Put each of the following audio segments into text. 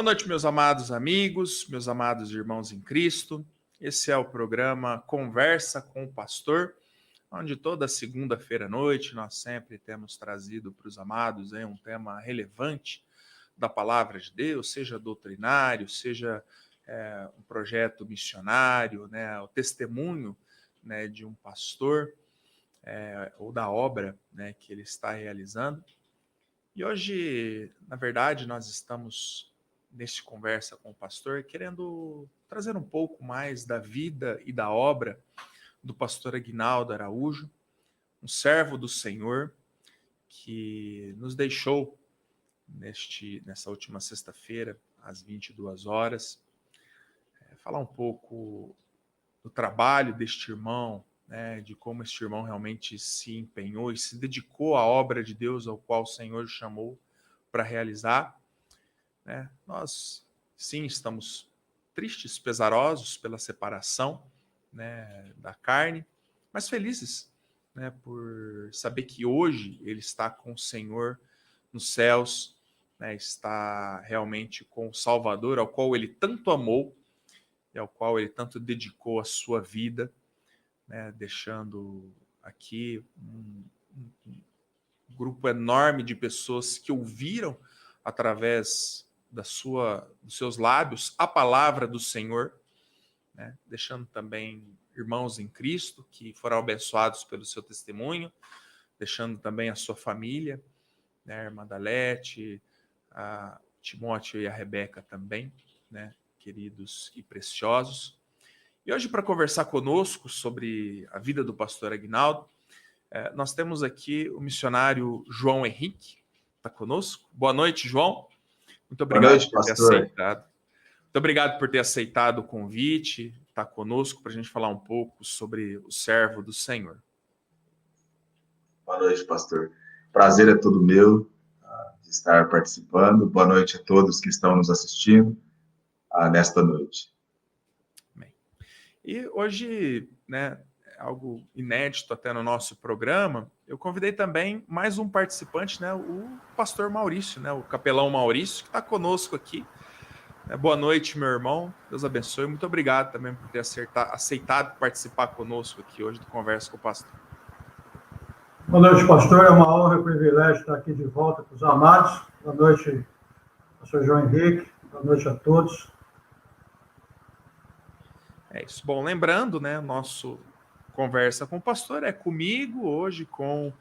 Boa noite, meus amados amigos, meus amados irmãos em Cristo. Esse é o programa Conversa com o Pastor, onde toda segunda-feira à noite nós sempre temos trazido para os amados um tema relevante da palavra de Deus, seja doutrinário, seja um projeto missionário, o testemunho de um pastor ou da obra que ele está realizando. E hoje, na verdade, nós estamos neste Conversa com o Pastor querendo trazer um pouco mais da vida e da obra do pastor Aguinaldo Araújo, um servo do Senhor que nos deixou nessa última sexta-feira, às 22 horas. Falar um pouco do trabalho deste irmão, de como este irmão realmente se empenhou e se dedicou à obra de Deus ao qual o Senhor chamou para realizar. Nós, sim, estamos tristes, pesarosos pela separação da carne, mas felizes por saber que hoje ele está com o Senhor nos céus, está realmente com o Salvador, ao qual ele tanto amou e ao qual ele tanto dedicou a sua vida, deixando aqui um grupo enorme de pessoas que ouviram através dos seus lábios a palavra do Senhor, deixando também irmãos em Cristo que foram abençoados pelo seu testemunho, deixando também a sua família, a irmã Dalete, a Timóteo e a Rebeca também, queridos e preciosos. E hoje, para conversar conosco sobre a vida do pastor Aguinaldo, nós temos aqui o missionário João Henrique, está conosco. Boa noite, João. Muito obrigado por ter aceitado. Muito obrigado por ter aceitado o convite, estar conosco para a gente falar um pouco sobre o servo do Senhor. Boa noite, pastor. Prazer é todo meu de estar participando. Boa noite a todos que estão nos assistindo nesta noite. Bem, e hoje, algo inédito até no nosso programa, eu convidei também mais um participante, o pastor Maurício, o capelão Maurício, que está conosco aqui. Boa noite, meu irmão. Deus abençoe. Muito obrigado também por ter aceitado participar conosco aqui hoje do Conversa com o Pastor. Boa noite, pastor. É uma honra e um privilégio estar aqui de volta com os amados. Boa noite, pastor João Henrique. Boa noite a todos. É isso. Bom, lembrando, nosso Conversa com o Pastor é comigo hoje, com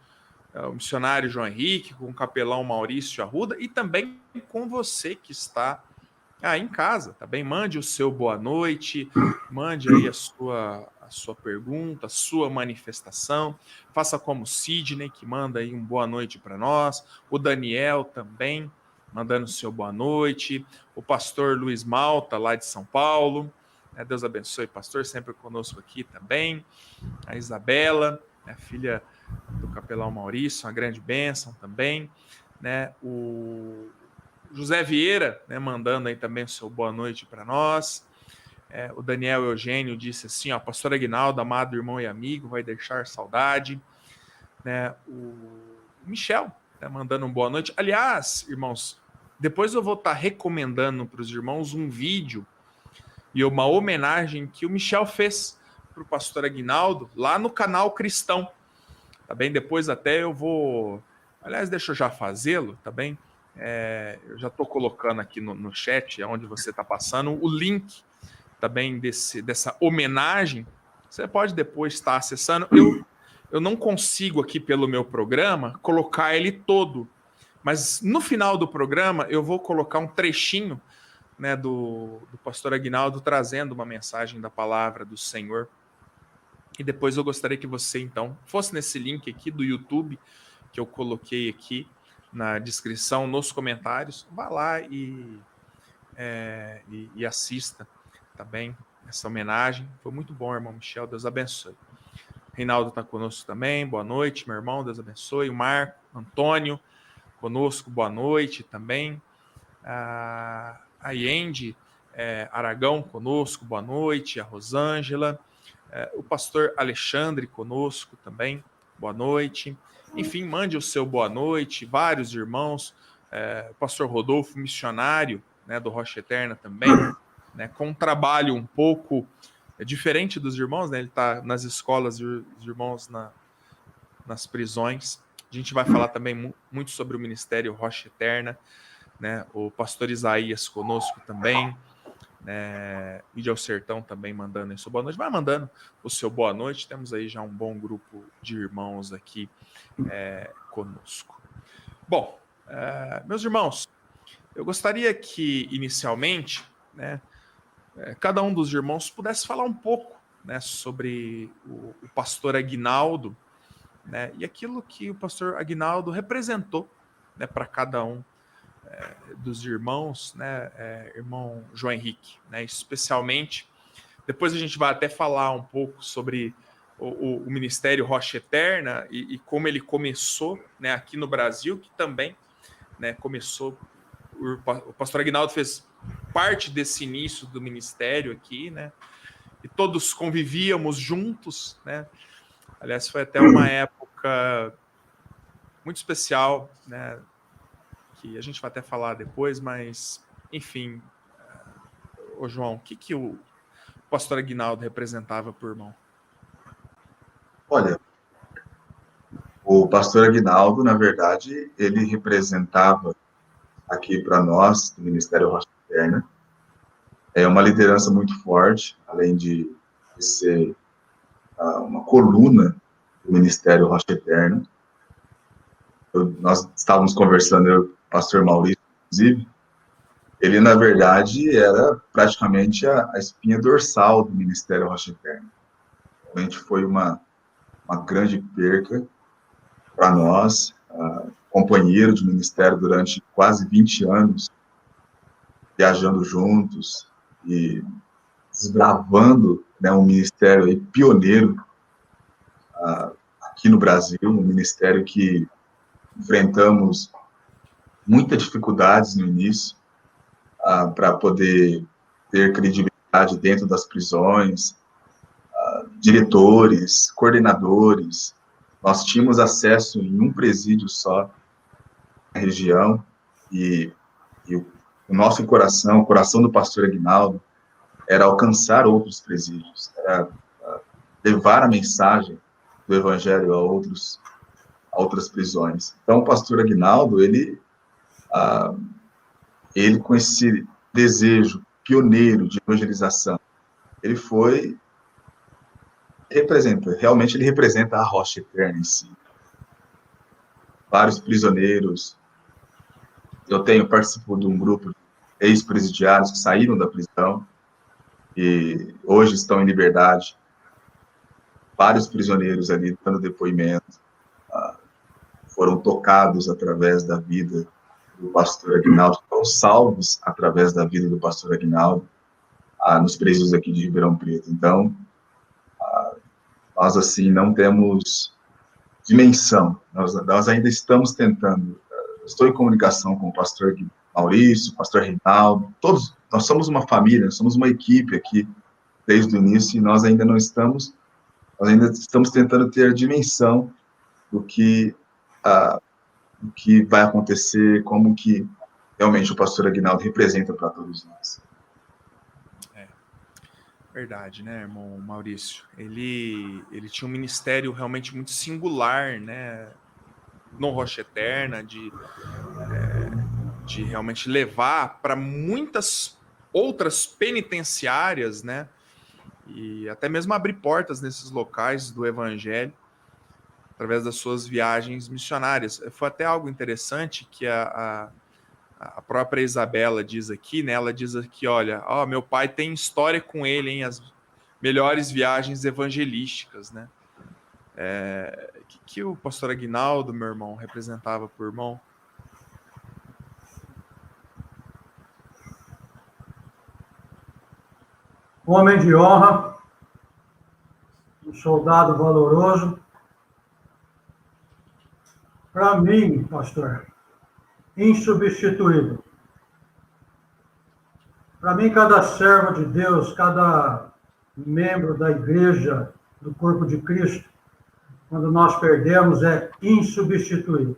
o missionário João Henrique, com o capelão Maurício Arruda e também com você que está em casa, tá bem? Mande o seu boa noite, mande aí a sua pergunta, a sua manifestação. Faça como o Sidney, que manda aí um boa noite para nós. O Daniel também, mandando o seu boa noite. O pastor Luiz Malta, lá de São Paulo. Deus abençoe, pastor, sempre conosco aqui também. A Isabela, a filha do capelão Maurício, uma grande bênção também. O José Vieira, mandando aí também o seu boa noite para nós. O Daniel Eugênio disse assim, pastor Aguinaldo, amado irmão e amigo, vai deixar saudade. O Michel, mandando um boa noite. Aliás, irmãos, depois eu vou estar recomendando para os irmãos um vídeo e uma homenagem que o Michel fez para o pastor Aguinaldo lá no canal Cristão. Tá bem? Depois até eu vou... Aliás, deixa eu já fazê-lo, tá bem? Eu já estou colocando aqui no chat, onde você está passando, o link também dessa homenagem. Você pode depois estar acessando. Eu não consigo aqui pelo meu programa colocar ele todo, mas no final do programa eu vou colocar um trechinho do pastor Aguinaldo trazendo uma mensagem da palavra do Senhor. E depois eu gostaria que você, então, fosse nesse link aqui do YouTube, que eu coloquei aqui na descrição, nos comentários, vá lá e assista, tá bem? Essa homenagem. Foi muito bom, irmão Michel, Deus abençoe. Reinaldo está conosco também, boa noite, meu irmão, Deus abençoe. O Marco, Antônio, conosco, boa noite também. A Yendi Aragão conosco, boa noite. A Rosângela, o pastor Alexandre conosco também, boa noite. Enfim, mande o seu boa noite, vários irmãos, o pastor Rodolfo, missionário, né, do Rocha Eterna também, né, com um trabalho um pouco diferente dos irmãos, né, ele está nas escolas e os irmãos nas prisões. A gente vai falar também muito sobre o Ministério Rocha Eterna, né, o pastor Isaías conosco também, Mídia ao Sertão também mandando isso. Boa noite. Vai mandando o seu boa noite. Temos aí já um bom grupo de irmãos aqui conosco. Bom, meus irmãos, eu gostaria que inicialmente, né, cada um dos irmãos pudesse falar um pouco, né, sobre o pastor Aguinaldo, né, e aquilo que o pastor Aguinaldo representou, né, para cada um dos irmãos, né, irmão João Henrique, né, especialmente. Depois a gente vai até falar um pouco sobre o Ministério Rocha Eterna e como ele começou, né, aqui no Brasil, que também, né, começou. O pastor Aguinaldo fez parte desse início do ministério aqui, né, e todos convivíamos juntos, né. Aliás, foi até uma época muito especial, né, que a gente vai até falar depois, mas, enfim, ô João, o que o pastor Aguinaldo representava por irmão? Olha, o pastor Aguinaldo, na verdade, ele representava aqui para nós, do Ministério Rocha Eterna, uma liderança muito forte, além de ser uma coluna do Ministério Rocha Eterna. Nós estávamos conversando, eu e o pastor Maurício, inclusive, ele, na verdade, era praticamente a espinha dorsal do Ministério Rocha Eterna. Realmente foi uma grande perca para nós, companheiro de ministério durante quase 20 anos, viajando juntos e desbravando, né, um ministério aí pioneiro aqui no Brasil, um ministério que enfrentamos muitas dificuldades no início para poder ter credibilidade dentro das prisões, diretores, coordenadores. Nós tínhamos acesso em um presídio só na região e o nosso coração, o coração do pastor Aguinaldo, era alcançar outros presídios, era levar a mensagem do evangelho a outras prisões. Então, o pastor Aguinaldo, ele com esse desejo pioneiro de evangelização, ele realmente ele representa a Rocha Eterna em si. Vários prisioneiros. Eu participo de um grupo de ex-presidiários que saíram da prisão e hoje estão em liberdade. Vários prisioneiros ali dando depoimento, foram tocados através da vida do pastor Aguinaldo, foram salvos através da vida do pastor Aguinaldo, nos presídios aqui de Ribeirão Preto. Então, nós, assim, não temos dimensão, nós ainda estamos tentando. Estou em comunicação com o pastor Maurício, o pastor Reinaldo, todos, nós somos uma família, nós somos uma equipe aqui desde o início, e nós ainda estamos tentando ter a dimensão do que vai acontecer, como que realmente o pastor Aguinaldo representa para todos nós. Verdade, né, irmão Maurício? Ele tinha um ministério realmente muito singular, né, no Rocha Eterna, de realmente levar para muitas outras penitenciárias, né, e até mesmo abrir portas nesses locais do evangelho, através das suas viagens missionárias. Foi até algo interessante que a própria Isabela diz aqui, né? Ela diz aqui, olha, meu pai tem história com ele, hein? As melhores viagens evangelísticas, né? Que o pastor Aguinaldo, meu irmão, representava por irmão? Homem de honra, um soldado valoroso. Para mim, pastor, insubstituível. Para mim, cada servo de Deus, cada membro da igreja, do corpo de Cristo, quando nós perdemos, é insubstituível.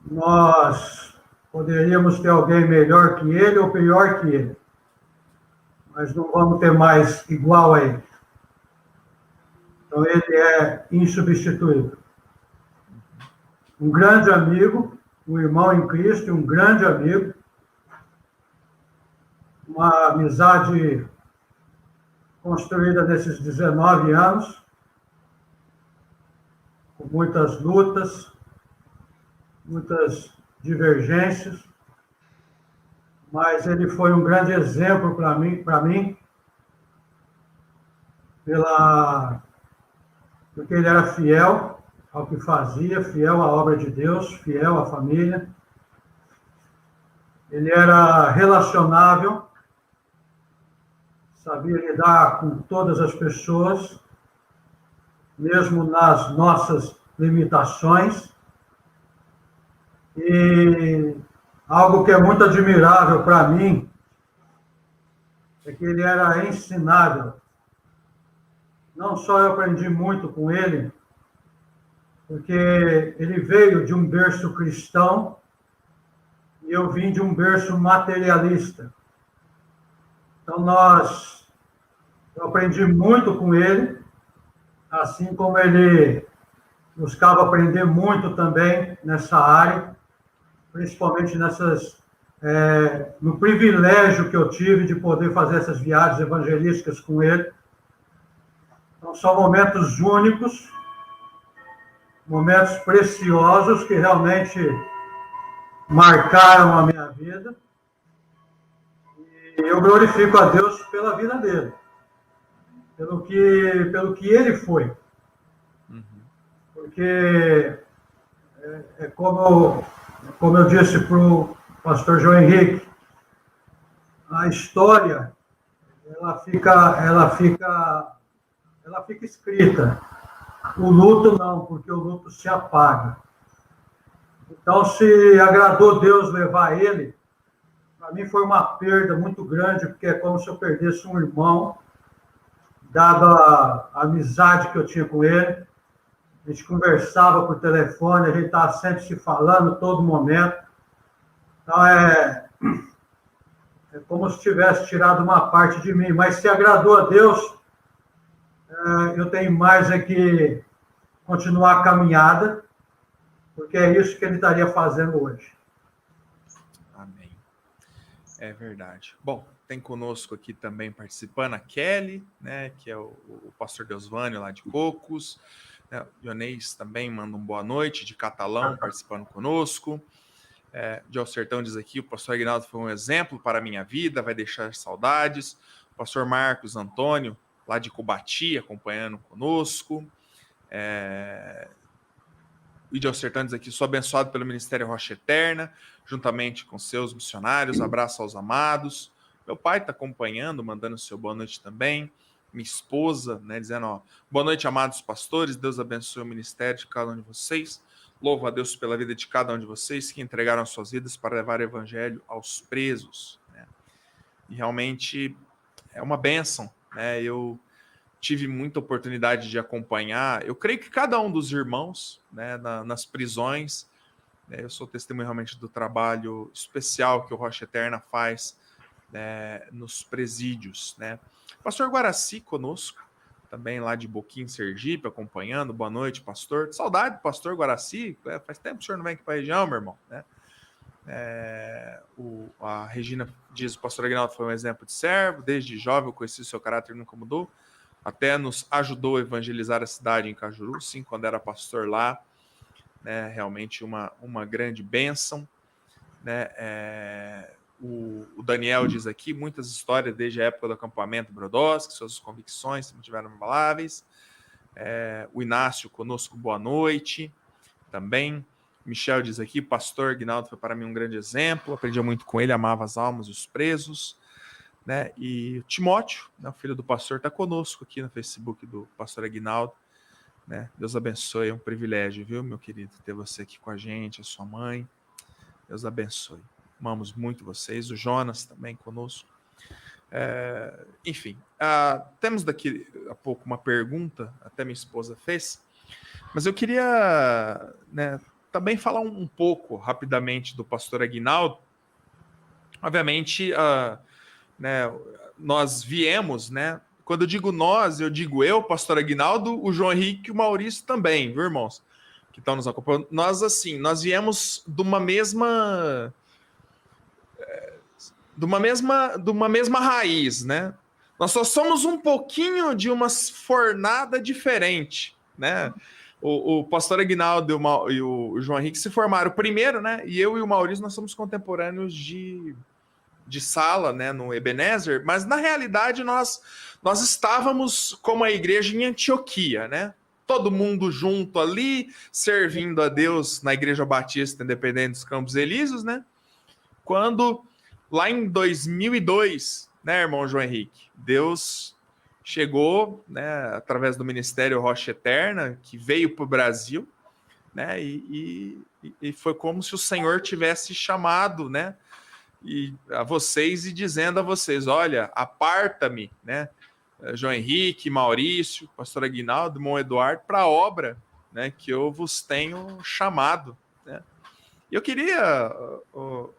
Nós Poderíamos ter alguém melhor que ele ou pior que ele, mas não vamos ter mais igual a ele. Então, ele é insubstituível. Um grande amigo, um irmão em Cristo, um grande amigo, uma amizade construída nesses 19 anos, com muitas lutas, muitas divergências, mas ele foi um grande exemplo para mim, porque ele era fiel ao que fazia, fiel à obra de Deus, fiel à família. Ele era relacionável, sabia lidar com todas as pessoas, mesmo nas nossas limitações. E algo que é muito admirável para mim é que ele era ensinável. Não só eu aprendi muito com ele, porque ele veio de um berço cristão e eu vim de um berço materialista. Então, eu aprendi muito com ele, assim como ele buscava aprender muito também nessa área, principalmente no privilégio que eu tive de poder fazer essas viagens evangelísticas com ele. Então, são momentos únicos, momentos preciosos que realmente marcaram a minha vida. E eu glorifico a Deus pela vida dele, pelo que ele foi. Porque como eu disse para o pastor João Henrique, a história ela fica escrita. O luto não, porque o luto se apaga. Então, se agradou Deus levar ele, para mim foi uma perda muito grande, porque é como se eu perdesse um irmão, dada a amizade que eu tinha com ele. A gente conversava por telefone, a gente estava sempre se falando, todo momento. Então, é como se tivesse tirado uma parte de mim. Mas se agradou a Deus, eu tenho mais que continuar a caminhada, porque é isso que ele estaria fazendo hoje. Amém. É verdade. Bom, tem conosco aqui também participando a Kelly, né, que é o pastor Deusvânio lá de Cocos. O Ionês também manda um boa noite, de Catalão, participando conosco. De Ao Sertão diz aqui, o pastor Aguinaldo foi um exemplo para a minha vida, vai deixar saudades. O pastor Marcos Antônio, lá de Cubati, acompanhando conosco. O de Ao Sertão diz aqui, sou abençoado pelo Ministério Rocha Eterna, juntamente com seus missionários, abraço aos amados. Meu pai está acompanhando, mandando seu boa noite também. Minha esposa, né, dizendo, boa noite, amados pastores, Deus abençoe o ministério de cada um de vocês. Louvo a Deus pela vida de cada um de vocês que entregaram suas vidas para levar o evangelho aos presos. Né? E realmente é uma bênção. Né? Eu tive muita oportunidade de acompanhar. Eu creio que cada um dos irmãos, né, nas prisões, né, eu sou testemunho realmente do trabalho especial que o Rocha Eterna faz, né, nos presídios. Né? Pastor Guaraci conosco, também lá de Boquim, Sergipe, acompanhando. Boa noite, pastor. Saudade do pastor Guaraci. Faz tempo que o senhor não vem aqui para a região, meu irmão. Né? A Regina diz, o pastor Aguinaldo foi um exemplo de servo. Desde jovem eu conheci o seu caráter, nunca mudou. Até nos ajudou a evangelizar a cidade em Cajuru, sim, quando era pastor lá. Né? Realmente uma grande bênção. Né? O Daniel diz aqui, muitas histórias desde a época do acampamento Brodowski, suas convicções se mantiveram inabaláveis. O Inácio conosco, boa noite. Também, Michel diz aqui, pastor Aguinaldo foi para mim um grande exemplo, aprendi muito com ele, amava as almas e os presos. Né? E o Timóteo, né, o filho do pastor, está conosco aqui no Facebook do pastor Aguinaldo. Né? Deus abençoe, é um privilégio, viu, meu querido, ter você aqui com a gente, a sua mãe. Deus abençoe. Amamos muito vocês, o Jonas também conosco. Enfim, temos daqui a pouco uma pergunta, até minha esposa fez, mas eu queria, né, também falar um pouco rapidamente do pastor Aguinaldo. Obviamente, né, nós viemos, né? Quando eu digo nós, eu digo eu, pastor Aguinaldo, o João Henrique e o Maurício também, viu, irmãos? Que estão nos acompanhando. Nós, assim, nós viemos de uma mesma raiz, né? Nós só somos um pouquinho de uma fornada diferente, né? O pastor Aguinaldo e o João Henrique se formaram primeiro, né? E eu e o Maurício, nós somos contemporâneos de sala, né? No Ebenezer, mas na realidade nós estávamos como a igreja em Antioquia, né? Todo mundo junto ali, servindo a Deus na Igreja Batista Independente dos Campos Elíseos, né? Quando, lá em 2002, né, irmão João Henrique, Deus chegou, né, através do Ministério Rocha Eterna, que veio para o Brasil, né, e foi como se o Senhor tivesse chamado, né, a vocês e dizendo a vocês, olha, aparta-me, né, João Henrique, Maurício, pastor Aguinaldo, irmão Eduardo, para a obra, né, que eu vos tenho chamado, né. E eu queria, o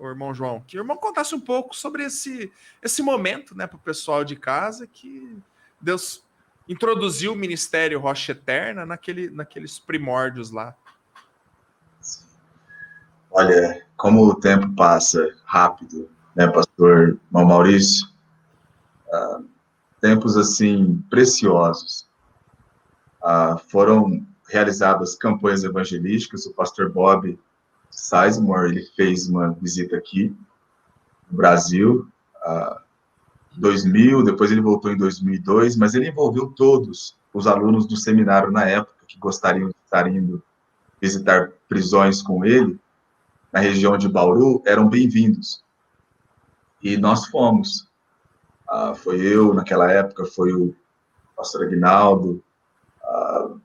irmão João, que o irmão contasse um pouco sobre esse momento, né, para o pessoal de casa, que Deus introduziu o Ministério Rocha Eterna naqueles primórdios lá. Olha, como o tempo passa rápido, né, pastor Maurício? Tempos, assim, preciosos. Foram realizadas campanhas evangelísticas. O pastor Bob Sizemore, ele fez uma visita aqui no Brasil, 2000, depois ele voltou em 2002, mas ele envolveu todos os alunos do seminário na época que gostariam de estar indo visitar prisões com ele, na região de Bauru, eram bem-vindos. E nós fomos. Foi eu, naquela época, foi o pastor Aguinaldo, o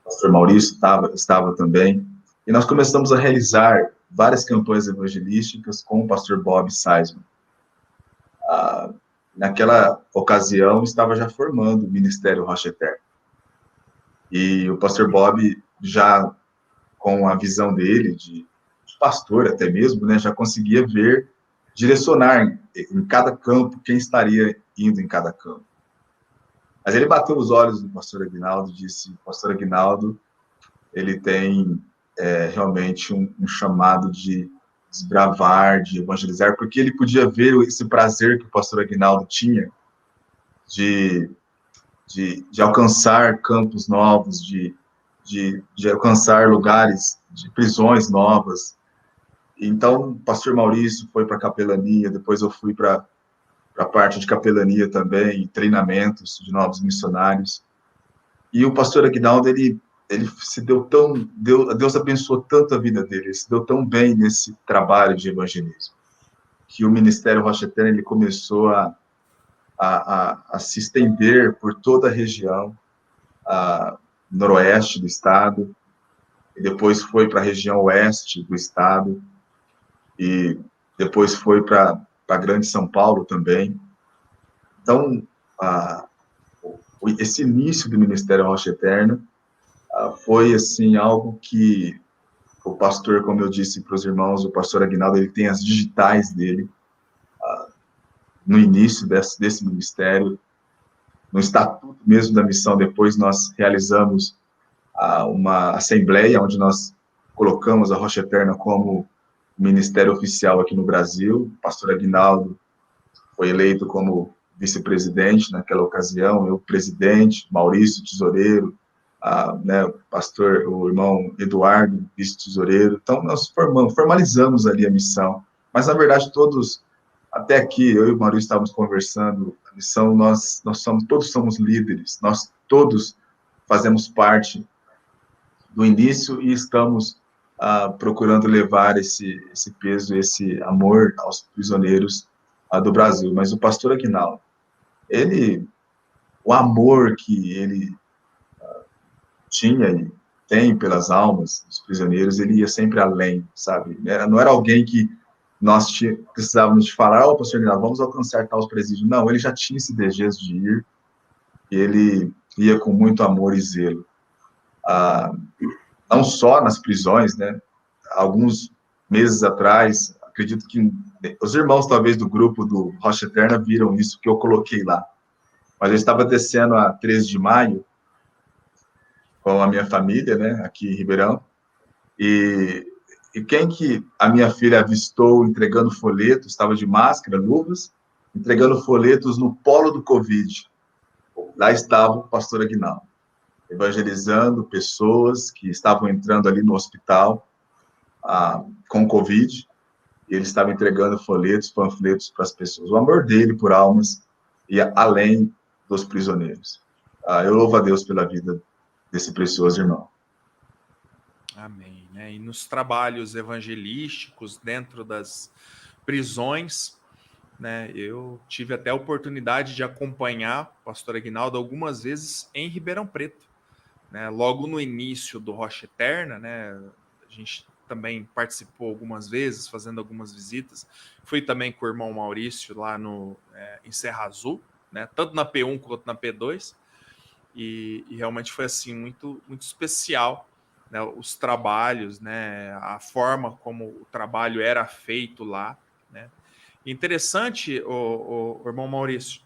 pastor Maurício estava também. E nós começamos a realizar várias campanhas evangelísticas com o pastor Bob Sizemore. Naquela ocasião, estava já formando o Ministério Rocha Eterna. E o pastor Bob, já com a visão dele, de pastor até mesmo, né, já conseguia ver, direcionar em cada campo quem estaria indo em cada campo. Mas ele bateu os olhos no pastor Aguinaldo e disse, pastor Aguinaldo, ele tem realmente um chamado de desbravar, de evangelizar, porque ele podia ver esse prazer que o pastor Aguinaldo tinha de alcançar campos novos, de alcançar lugares de prisões novas. Então, o pastor Maurício foi para a capelania, depois eu fui para a parte de capelania também, treinamentos de novos missionários. E o pastor Aguinaldo, ele se deu Deus abençoou tanto a vida dele, ele se deu tão bem nesse trabalho de evangelismo, que o Ministério Rocha Eterna, ele começou a se estender por toda a região, noroeste do estado, e depois foi para a região oeste do estado, e depois foi para a Grande São Paulo também. Então, esse início do Ministério Rocha Eterna foi, assim, algo que o pastor, como eu disse para os irmãos, o pastor Aguinaldo, ele tem as digitais dele no início desse ministério, no estatuto mesmo da missão. Depois nós realizamos uma assembleia, onde nós colocamos a Rocha Eterna como ministério oficial aqui no Brasil. O pastor Aguinaldo foi eleito como vice-presidente naquela ocasião, eu presidente, Maurício tesoureiro, né, o irmão Eduardo, vice-tesoureiro. Então, nós formalizamos ali a missão. Mas, na verdade, todos, até aqui, eu e o Maurício estávamos conversando, a missão, todos somos líderes, nós todos fazemos parte do início e estamos procurando levar esse peso, esse amor aos prisioneiros do Brasil. Mas o pastor Aguinaldo, o amor que ele tinha e tem pelas almas dos prisioneiros, ele ia sempre além, sabe? Não era alguém que nós precisávamos de falar, pastor Aguinaldo, vamos alcançar tal presídio. Não, ele já tinha esse desejo de ir, e ele ia com muito amor e zelo. não só nas prisões, né? Alguns meses atrás, acredito que os irmãos, talvez, do grupo do Rocha Eterna viram isso que eu coloquei lá. Mas eu estava descendo a 13 de maio com a minha família, né, aqui em Ribeirão, e quem que a minha filha avistou entregando folhetos, estava de máscara, luvas, entregando folhetos no polo do Covid. Lá estava o pastor Aguinaldo, evangelizando pessoas que estavam entrando ali no hospital com Covid, e ele estava entregando folhetos, panfletos para as pessoas. O amor dele por almas ia além dos prisioneiros. Eu louvo a Deus pela vida desse precioso irmão. Amém. Né? E nos trabalhos evangelísticos dentro das prisões, né, eu tive até a oportunidade de acompanhar o pastor Aguinaldo algumas vezes em Ribeirão Preto. Né? Logo no início do Rocha Eterna, né, a gente também participou algumas vezes, fazendo algumas visitas. Fui também com o irmão Maurício lá em Serra Azul, né, tanto na P1 quanto na P2. E realmente foi assim muito, muito especial, né, os trabalhos, né, a forma como o trabalho era feito lá, né. Interessante, o irmão Maurício,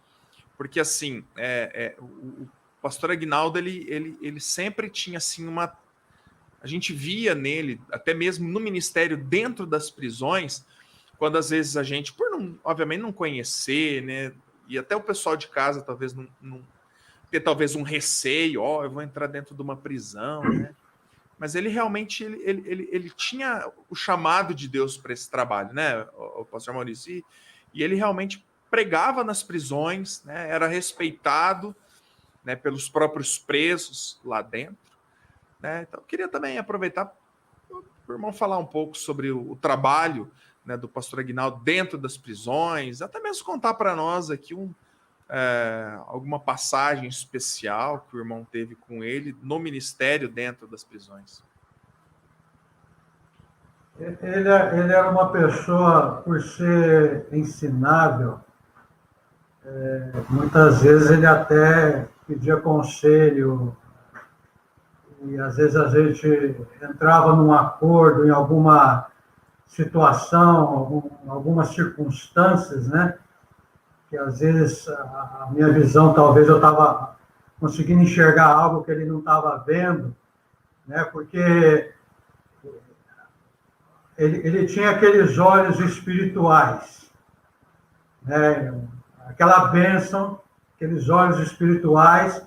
porque assim, o pastor Aguinaldo, ele sempre tinha assim a gente via nele, até mesmo no ministério, dentro das prisões, quando às vezes a gente, por não, obviamente não conhecer, né, e até o pessoal de casa talvez não ter talvez um receio, eu vou entrar dentro de uma prisão, né? Mas ele realmente ele tinha o chamado de Deus para esse trabalho, né, o pastor Maurício? E ele realmente pregava nas prisões, né? Era respeitado, né, pelos próprios presos lá dentro, né? Então, eu queria também aproveitar para o irmão falar um pouco sobre o trabalho, né, do pastor Aguinaldo dentro das prisões, até mesmo contar para nós aqui alguma passagem especial que o irmão teve com ele no ministério dentro das prisões. Ele era uma pessoa, por ser ensinável, muitas vezes ele até pedia conselho, e às vezes a gente entrava num acordo em alguma situação, algumas circunstâncias, né? Que às vezes a minha visão, talvez eu estava conseguindo enxergar algo que ele não estava vendo, né? Porque ele tinha aqueles olhos espirituais, né? Aquela bênção, aqueles olhos espirituais,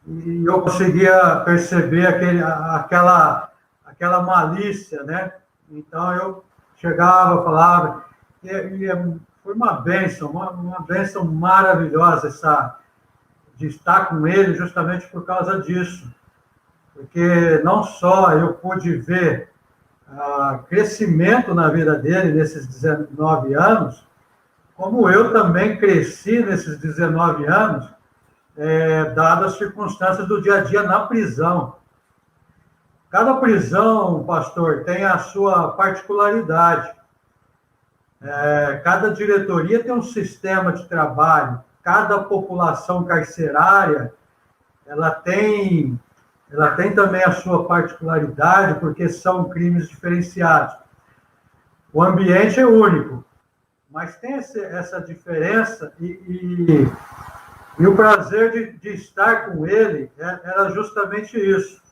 e eu conseguia perceber aquela malícia, né? Então eu chegava, falava, foi uma bênção maravilhosa de estar com ele justamente por causa disso. Porque não só eu pude ver crescimento na vida dele nesses 19 anos, como eu também cresci nesses 19 anos, dadas as circunstâncias do dia a dia na prisão. Cada prisão, pastor, tem a sua particularidade. Cada diretoria tem um sistema de trabalho, cada população carcerária, ela tem também a sua particularidade, porque são crimes diferenciados. O ambiente é único, mas tem essa diferença, e o prazer de estar com ele era justamente isso.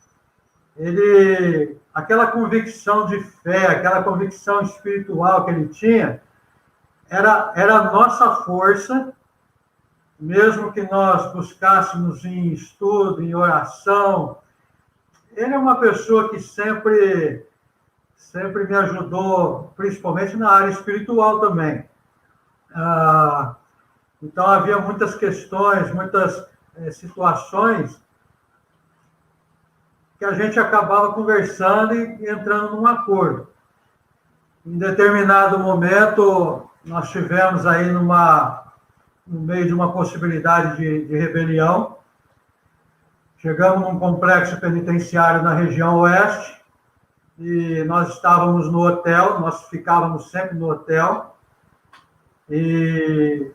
Aquela convicção de fé, aquela convicção espiritual que ele tinha, era a nossa força, mesmo que nós buscássemos em estudo, em oração. Ele é uma pessoa que sempre me ajudou, principalmente na área espiritual também. Então, havia muitas questões, muitas situações que a gente acabava conversando e entrando num acordo. Em determinado momento, nós tivemos aí no meio de uma possibilidade de rebelião. Chegamos num complexo penitenciário na região oeste, e nós estávamos no hotel, nós ficávamos sempre no hotel, e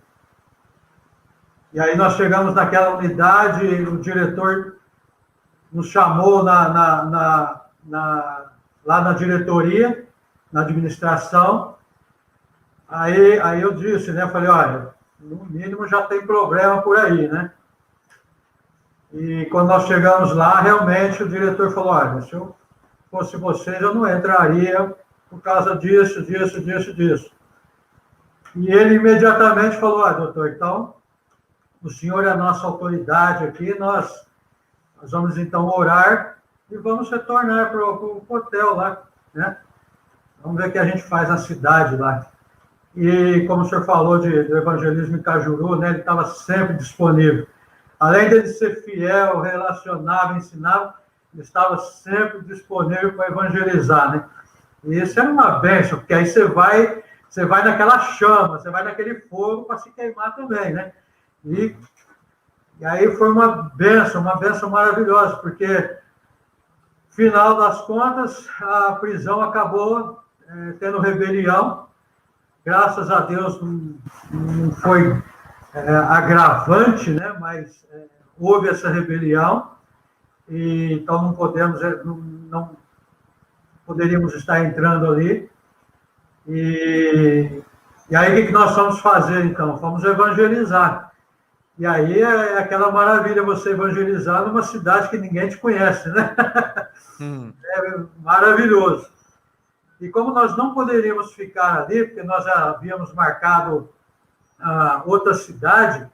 aí nós chegamos naquela unidade, o diretor nos chamou lá na diretoria, na administração. Aí eu disse, né? Falei, olha, no mínimo já tem problema por aí, né? E quando nós chegamos lá, realmente o diretor falou, olha, se eu fosse vocês, eu não entraria por causa disso. E ele imediatamente falou, olha, doutor, então, o senhor é a nossa autoridade aqui, nós vamos então orar e vamos retornar para o hotel lá, né? Vamos ver o que a gente faz na cidade lá. E como o senhor falou do evangelismo em Cajuru, né, ele estava sempre disponível. Além dele ser fiel, relacionava, ensinava, ele estava sempre disponível para evangelizar, né? E isso é uma bênção, porque aí você vai naquela chama, você vai naquele fogo para se queimar também, né? E aí foi uma bênção maravilhosa, porque, final das contas, a prisão acabou tendo rebelião. Graças a Deus não foi agravante, né? Mas houve essa rebelião, e então não poderíamos estar entrando ali. E aí o que nós fomos fazer, então? Fomos evangelizar. E aí é aquela maravilha você evangelizar numa cidade que ninguém te conhece, né? É maravilhoso. E como nós não poderíamos ficar ali, porque nós já havíamos marcado outra cidade,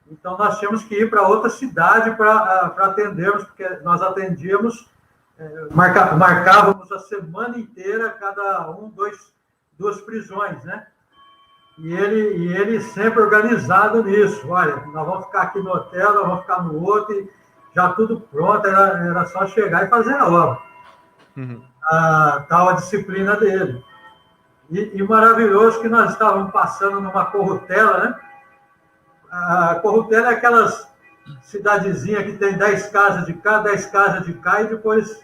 então nós tínhamos que ir para outra cidade para atendermos, porque nós atendíamos, marcávamos a semana inteira, cada duas prisões, né? E ele sempre organizado nisso. Olha, nós vamos ficar aqui no hotel, nós vamos ficar no outro, e já tudo pronto, era só chegar e fazer a obra. Tal a disciplina dele. E maravilhoso que nós estávamos passando numa Corrutela, né? A Corrutela é aquelas cidadezinhas que tem 10 casas de cá, 10 casas de cá, e depois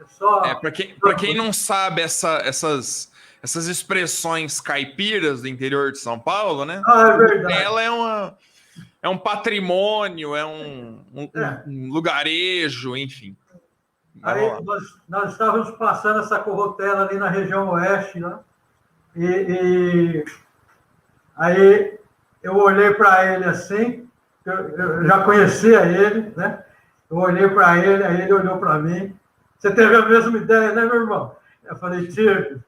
só... Para quem não sabe essas expressões caipiras do interior de São Paulo, né? É verdade. Ela é um patrimônio, é um lugarejo, enfim. Aí nós estávamos passando essa Corrutela ali na região oeste, né? E aí eu olhei para ele assim, eu já conhecia ele, né? Eu olhei para ele, aí ele olhou para mim. Você teve a mesma ideia, né, meu irmão? Eu falei, tive.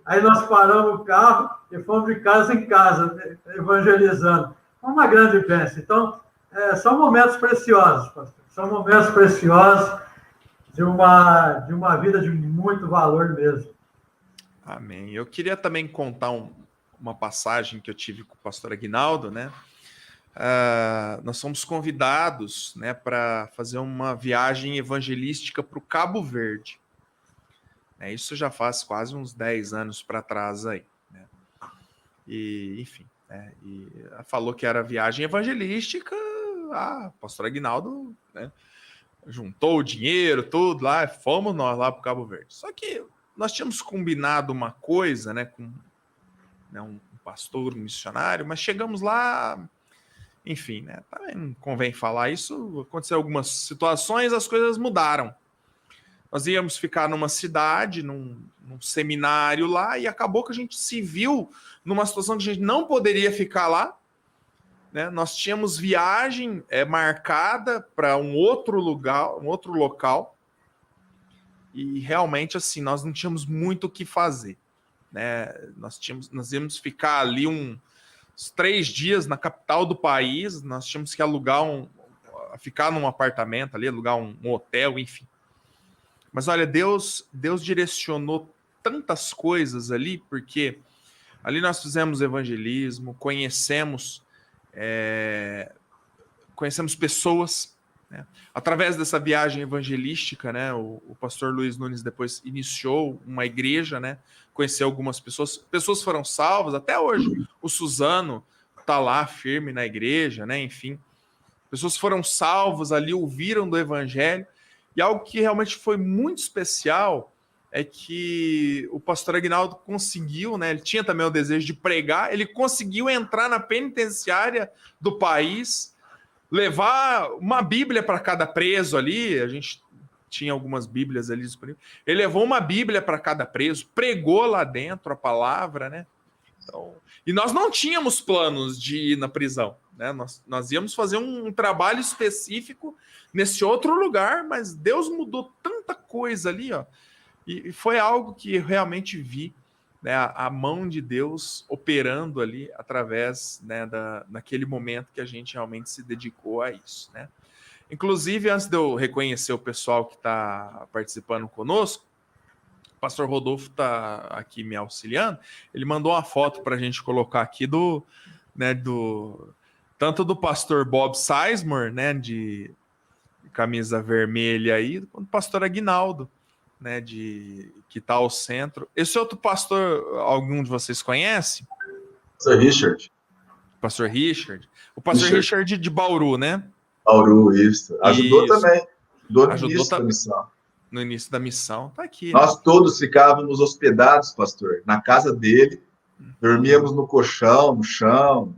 Aí nós paramos o carro e fomos de casa em casa, evangelizando. Foi uma grande bênção. Então, são momentos preciosos, pastor. São momentos preciosos de uma vida de muito valor mesmo. Amém. Eu queria também contar uma passagem que eu tive com o pastor Aguinaldo, né? Nós fomos convidados, né, para fazer uma viagem evangelística para o Cabo Verde. Isso já faz quase uns 10 anos para trás aí, né? E, enfim, e falou que era viagem evangelística, o pastor Aguinaldo, né, juntou o dinheiro, tudo lá, fomos nós lá para o Cabo Verde. Só que nós tínhamos combinado uma coisa, né, com um pastor, um missionário, mas chegamos lá, enfim, né, também não convém falar isso, aconteceu algumas situações, as coisas mudaram. Nós íamos ficar numa cidade, num seminário lá, e acabou que a gente se viu numa situação que a gente não poderia ficar lá, né? Nós tínhamos viagem marcada para um outro lugar, um outro local, e realmente assim nós não tínhamos muito o que fazer, né? Nós íamos ficar ali uns 3 dias na capital do país, nós tínhamos que ficar num apartamento ali, alugar um hotel, enfim. Mas olha, Deus direcionou tantas coisas ali, porque ali nós fizemos evangelismo, conhecemos pessoas, né? Através dessa viagem evangelística, né, o pastor Luiz Nunes depois iniciou uma igreja, né, conheceu algumas pessoas foram salvas, até hoje o Suzano está lá firme na igreja, né, enfim, pessoas foram salvas ali, ouviram do evangelho, e algo que realmente foi muito especial é que o pastor Aguinaldo conseguiu, né, ele tinha também o desejo de pregar, ele conseguiu entrar na penitenciária do país, levar uma Bíblia para cada preso ali, a gente tinha algumas bíblias ali disponíveis. Ele levou uma bíblia para cada preso, pregou lá dentro a palavra, né? Então, e nós não tínhamos planos de ir na prisão, né? Nós íamos fazer um trabalho específico nesse outro lugar, mas Deus mudou tanta coisa ali, ó, e foi algo que eu realmente vi, né, a mão de Deus operando ali através, né, naquele momento que a gente realmente se dedicou a isso, né? Inclusive, antes de eu reconhecer o pessoal que está participando conosco, o pastor Rodolfo está aqui me auxiliando. Ele mandou uma foto para a gente colocar aqui tanto do pastor Bob Sizemore, né, de camisa vermelha aí, quanto do pastor Aguinaldo, né, que está ao centro. Esse outro pastor, algum de vocês conhece? Pastor Richard. Pastor Richard. O pastor Richard de Bauru, né? Bauru, isso. Ajudou isso. também. Ajudou no início da missão. No início da missão, tá aqui. Nós todos ficávamos hospedados, pastor, na casa dele, dormíamos no colchão, no chão,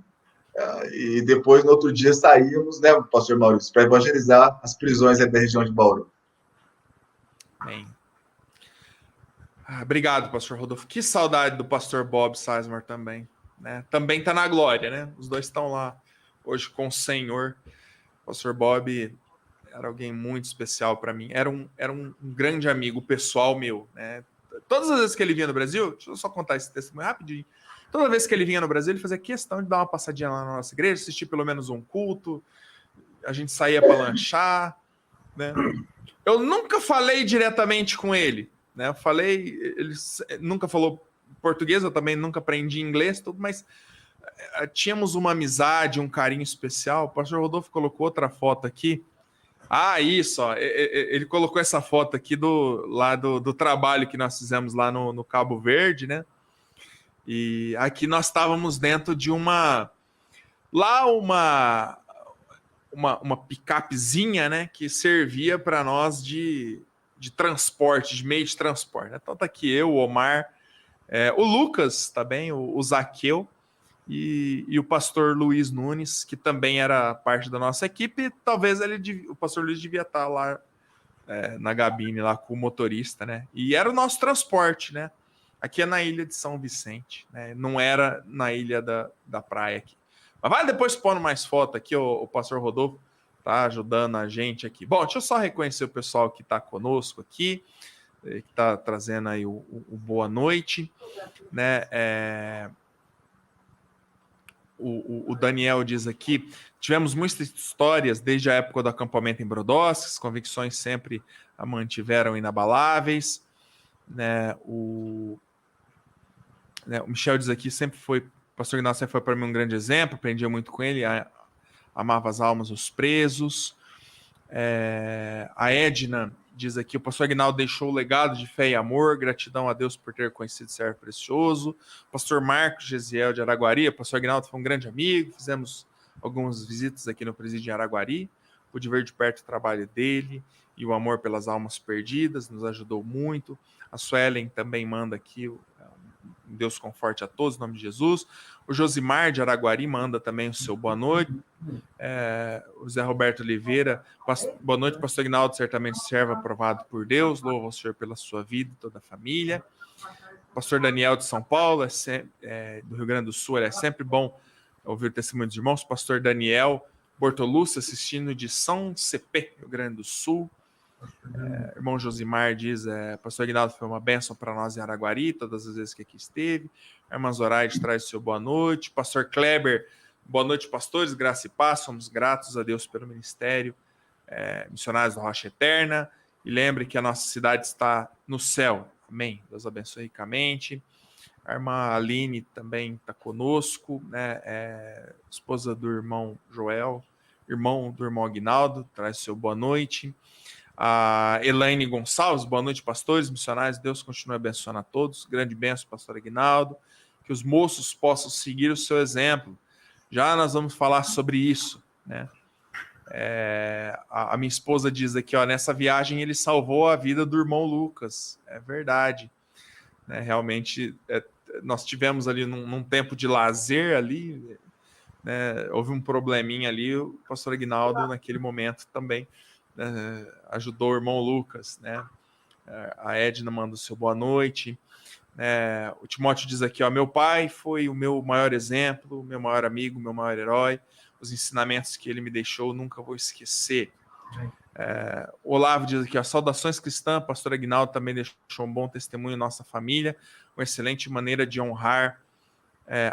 e depois, no outro dia, saíamos, né, pastor Maurício, para evangelizar as prisões da região de Bauru. Bem. Obrigado, pastor Rodolfo. Que saudade do pastor Bob Sizemore também, né? Também tá na glória, né? Os dois estão lá hoje com o Senhor. O pastor Bob era alguém muito especial para mim. Era um grande amigo pessoal meu, né? Todas as vezes que ele vinha no Brasil, deixa eu só contar esse testemunho rapidinho. Toda vez que ele vinha no Brasil, ele fazia questão de dar uma passadinha lá na nossa igreja, assistir pelo menos um culto. A gente saía para lanchar, né? Eu nunca falei diretamente com ele, né? Ele nunca falou português, eu também nunca aprendi inglês, tudo, mas tínhamos uma amizade, um carinho especial. O pastor Rodolfo colocou outra foto aqui. Ah, isso, ó. Ele colocou essa foto aqui do trabalho que nós fizemos lá no Cabo Verde, né? E aqui nós estávamos dentro de uma picapezinha, né? Que servia para nós de transporte, de meio de transporte. Então tá aqui eu, o Omar, o Lucas também, o Zaqueu e o pastor Luiz Nunes, que também era parte da nossa equipe. Talvez o pastor Luiz devia estar lá na cabine, lá com o motorista, né? E era o nosso transporte, né? Aqui é na ilha de São Vicente, né? Não era na ilha da praia aqui. Mas vai depois pondo mais foto aqui, o pastor Rodolfo tá ajudando a gente aqui. Bom, deixa eu só reconhecer o pessoal que está conosco aqui, que está trazendo aí o boa noite, né? O Daniel diz aqui: tivemos muitas histórias desde a época do acampamento em Brodowski, as convicções sempre a mantiveram inabaláveis, né? O Michel diz aqui: o pastor Ignaldo sempre foi para mim um grande exemplo, aprendia muito com ele, amava as almas dos presos. A Edna diz aqui: o pastor Aguinaldo deixou o legado de fé e amor, gratidão a Deus por ter conhecido servo precioso. O pastor Marcos Gesiel de Araguari: o pastor Aguinaldo foi um grande amigo, fizemos algumas visitas aqui no presídio em Araguari, pude ver de perto o trabalho dele e o amor pelas almas perdidas, nos ajudou muito. A Suelen também manda aqui: Deus conforte a todos, em nome de Jesus. O Josimar de Araguari manda também o seu boa noite. O Zé Roberto Oliveira: boa noite, pastor Aguinaldo, certamente servo aprovado por Deus, louvo ao Senhor pela sua vida e toda a família. Pastor Daniel de São Paulo, do Rio Grande do Sul: é sempre bom ouvir o testemunho dos irmãos. Pastor Daniel Bortolucci, assistindo de São Cepé, Rio Grande do Sul. Irmão Josimar diz: pastor Aguinaldo foi uma bênção para nós em Araguari, todas as vezes que aqui esteve. A irmã Zoraide traz o seu boa noite. Pastor Kleber: boa noite, pastores, graça e paz, somos gratos a Deus pelo ministério, missionários da Rocha Eterna, e lembre que a nossa cidade está no céu, amém. Deus abençoe ricamente. A irmã Aline também está conosco, né? Esposa do irmão Joel, irmão do irmão Aguinaldo, traz o seu boa noite. A Elaine Gonçalves: boa noite, pastores, missionários, Deus continue abençoando a todos. Grande bênção, pastor Aguinaldo, que os moços possam seguir o seu exemplo. Já nós vamos falar sobre isso, né? A minha esposa diz aqui: nessa viagem ele salvou a vida do irmão Lucas. É verdade, né? Realmente, nós tivemos ali num tempo de lazer ali, né? Houve um probleminha ali, o pastor Aguinaldo naquele momento também ajudou o irmão Lucas, né? A Edna manda o seu boa noite. O Timóteo diz aqui, ó, meu pai foi o meu maior exemplo, meu maior amigo, meu maior herói. Os ensinamentos que ele me deixou, nunca vou esquecer. O Olavo diz aqui, ó, saudações cristãs, pastor Aguinaldo também deixou um bom testemunho em nossa família, uma excelente maneira de honrar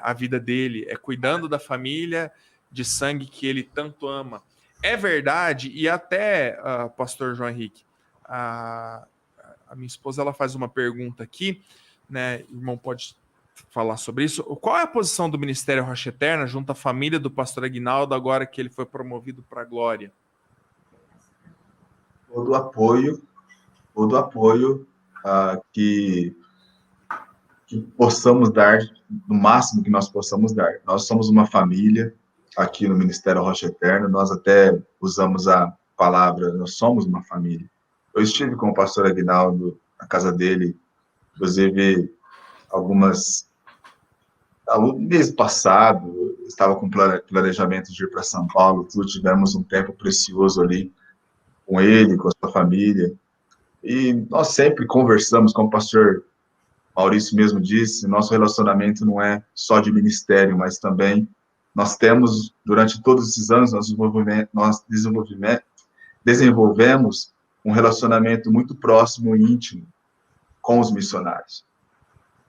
a vida dele, cuidando da família de sangue que ele tanto ama. É verdade, e até, pastor João Henrique, a minha esposa, ela faz uma pergunta aqui, né, o irmão pode falar sobre isso. Qual é a posição do Ministério Rocha Eterna junto à família do pastor Aguinaldo, agora que ele foi promovido para a glória? Todo apoio que possamos dar, no máximo que nós possamos dar. Nós somos uma família aqui no Ministério Rocha Eterna, nós até usamos a palavra, nós somos uma família. Eu estive com o pastor Aguinaldo na casa dele, inclusive no mês passado, estava com planejamento de ir para São Paulo, tudo, tivemos um tempo precioso ali com ele, com a sua família, e nós sempre conversamos, como o pastor Maurício mesmo disse, nosso relacionamento não é só de ministério, mas também nós temos, durante todos esses anos, nós desenvolvemos um relacionamento muito próximo e íntimo com os missionários.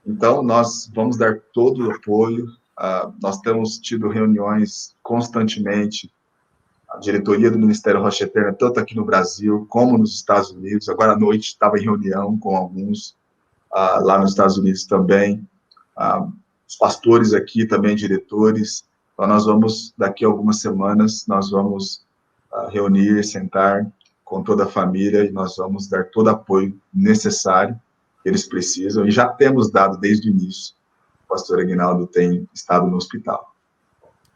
Então, nós vamos dar todo o apoio, nós temos tido reuniões constantemente, a diretoria do Ministério Rocha Eterna, tanto aqui no Brasil como nos Estados Unidos. Agora à noite estava em reunião com alguns lá nos Estados Unidos também, os pastores aqui também, diretores. Então, nós vamos, daqui a algumas semanas, nós vamos reunir, sentar com toda a família e nós vamos dar todo o apoio necessário que eles precisam, e já temos dado desde o início. O pastor Aguinaldo tem estado no hospital.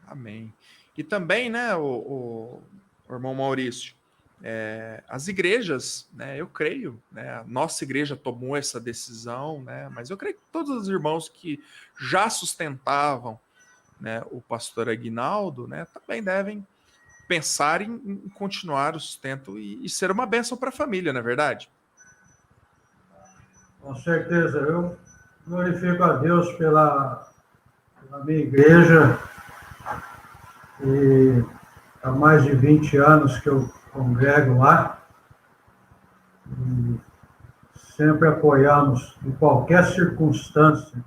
Amém. E também, né, o irmão Maurício, as igrejas, né, eu creio, né, a nossa igreja tomou essa decisão, né, mas eu creio que todos os irmãos que já sustentavam, né, o pastor Aguinaldo, né, também devem pensar em continuar o sustento e ser uma bênção para a família, não é verdade? Com certeza, eu glorifico a Deus pela minha igreja, e há mais de 20 anos que eu congrego lá, e sempre apoiamos, em qualquer circunstância,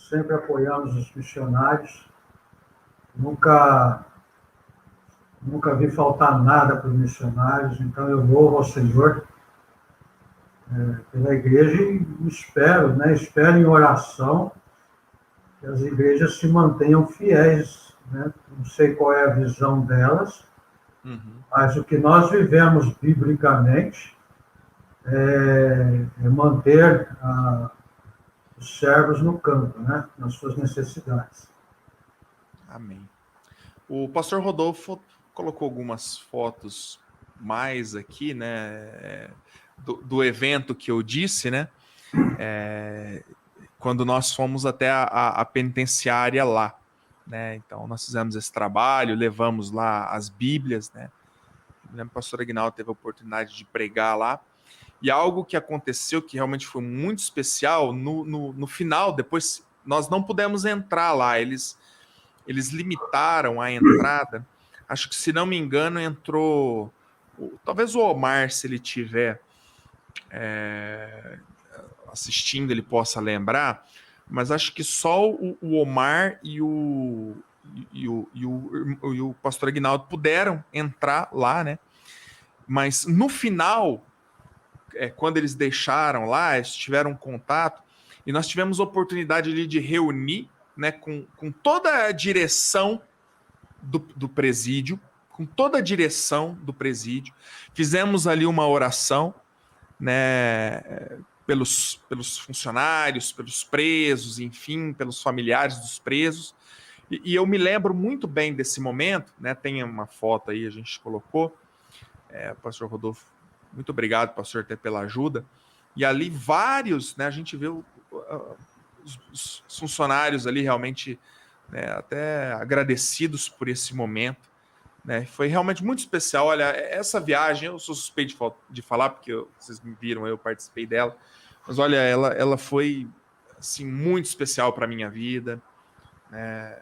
sempre apoiamos os missionários, nunca vi faltar nada para os missionários, então eu louvo ao Senhor pela igreja e espero, né, espero em oração que as igrejas se mantenham fiéis, né? Não sei qual é a visão delas, mas o que nós vivemos biblicamente é manter os servos no campo, né, nas suas necessidades. Amém. O pastor Rodolfo colocou algumas fotos mais aqui, né, do evento que eu disse, né, quando nós fomos até a penitenciária lá, né, então nós fizemos esse trabalho, levamos lá as Bíblias, né, eu lembro que o pastor Aguinaldo teve a oportunidade de pregar lá, e algo que aconteceu que realmente foi muito especial, no final, depois nós não pudemos entrar lá, eles limitaram a entrada, acho que, se não me engano, entrou, talvez o Omar, se ele tiver assistindo, ele possa lembrar, mas acho que só o Omar e o pastor Aguinaldo puderam entrar lá, né? Mas no final, quando eles deixaram lá, eles tiveram contato, e nós tivemos a oportunidade ali de reunir, né, com toda a direção do presídio, com toda a direção do presídio, fizemos ali uma oração, né, pelos funcionários, pelos presos, enfim, pelos familiares dos presos, e eu me lembro muito bem desse momento, né, tem uma foto aí, a gente colocou, pastor Rodolfo, muito obrigado, pastor, até pela ajuda, e ali vários, né, a gente vê os funcionários ali realmente, né, até agradecidos por esse momento, né? Foi realmente muito especial. Olha, essa viagem, eu sou suspeito de falar, porque vocês me viram, eu participei dela, mas olha, ela foi assim, muito especial para a minha vida, né?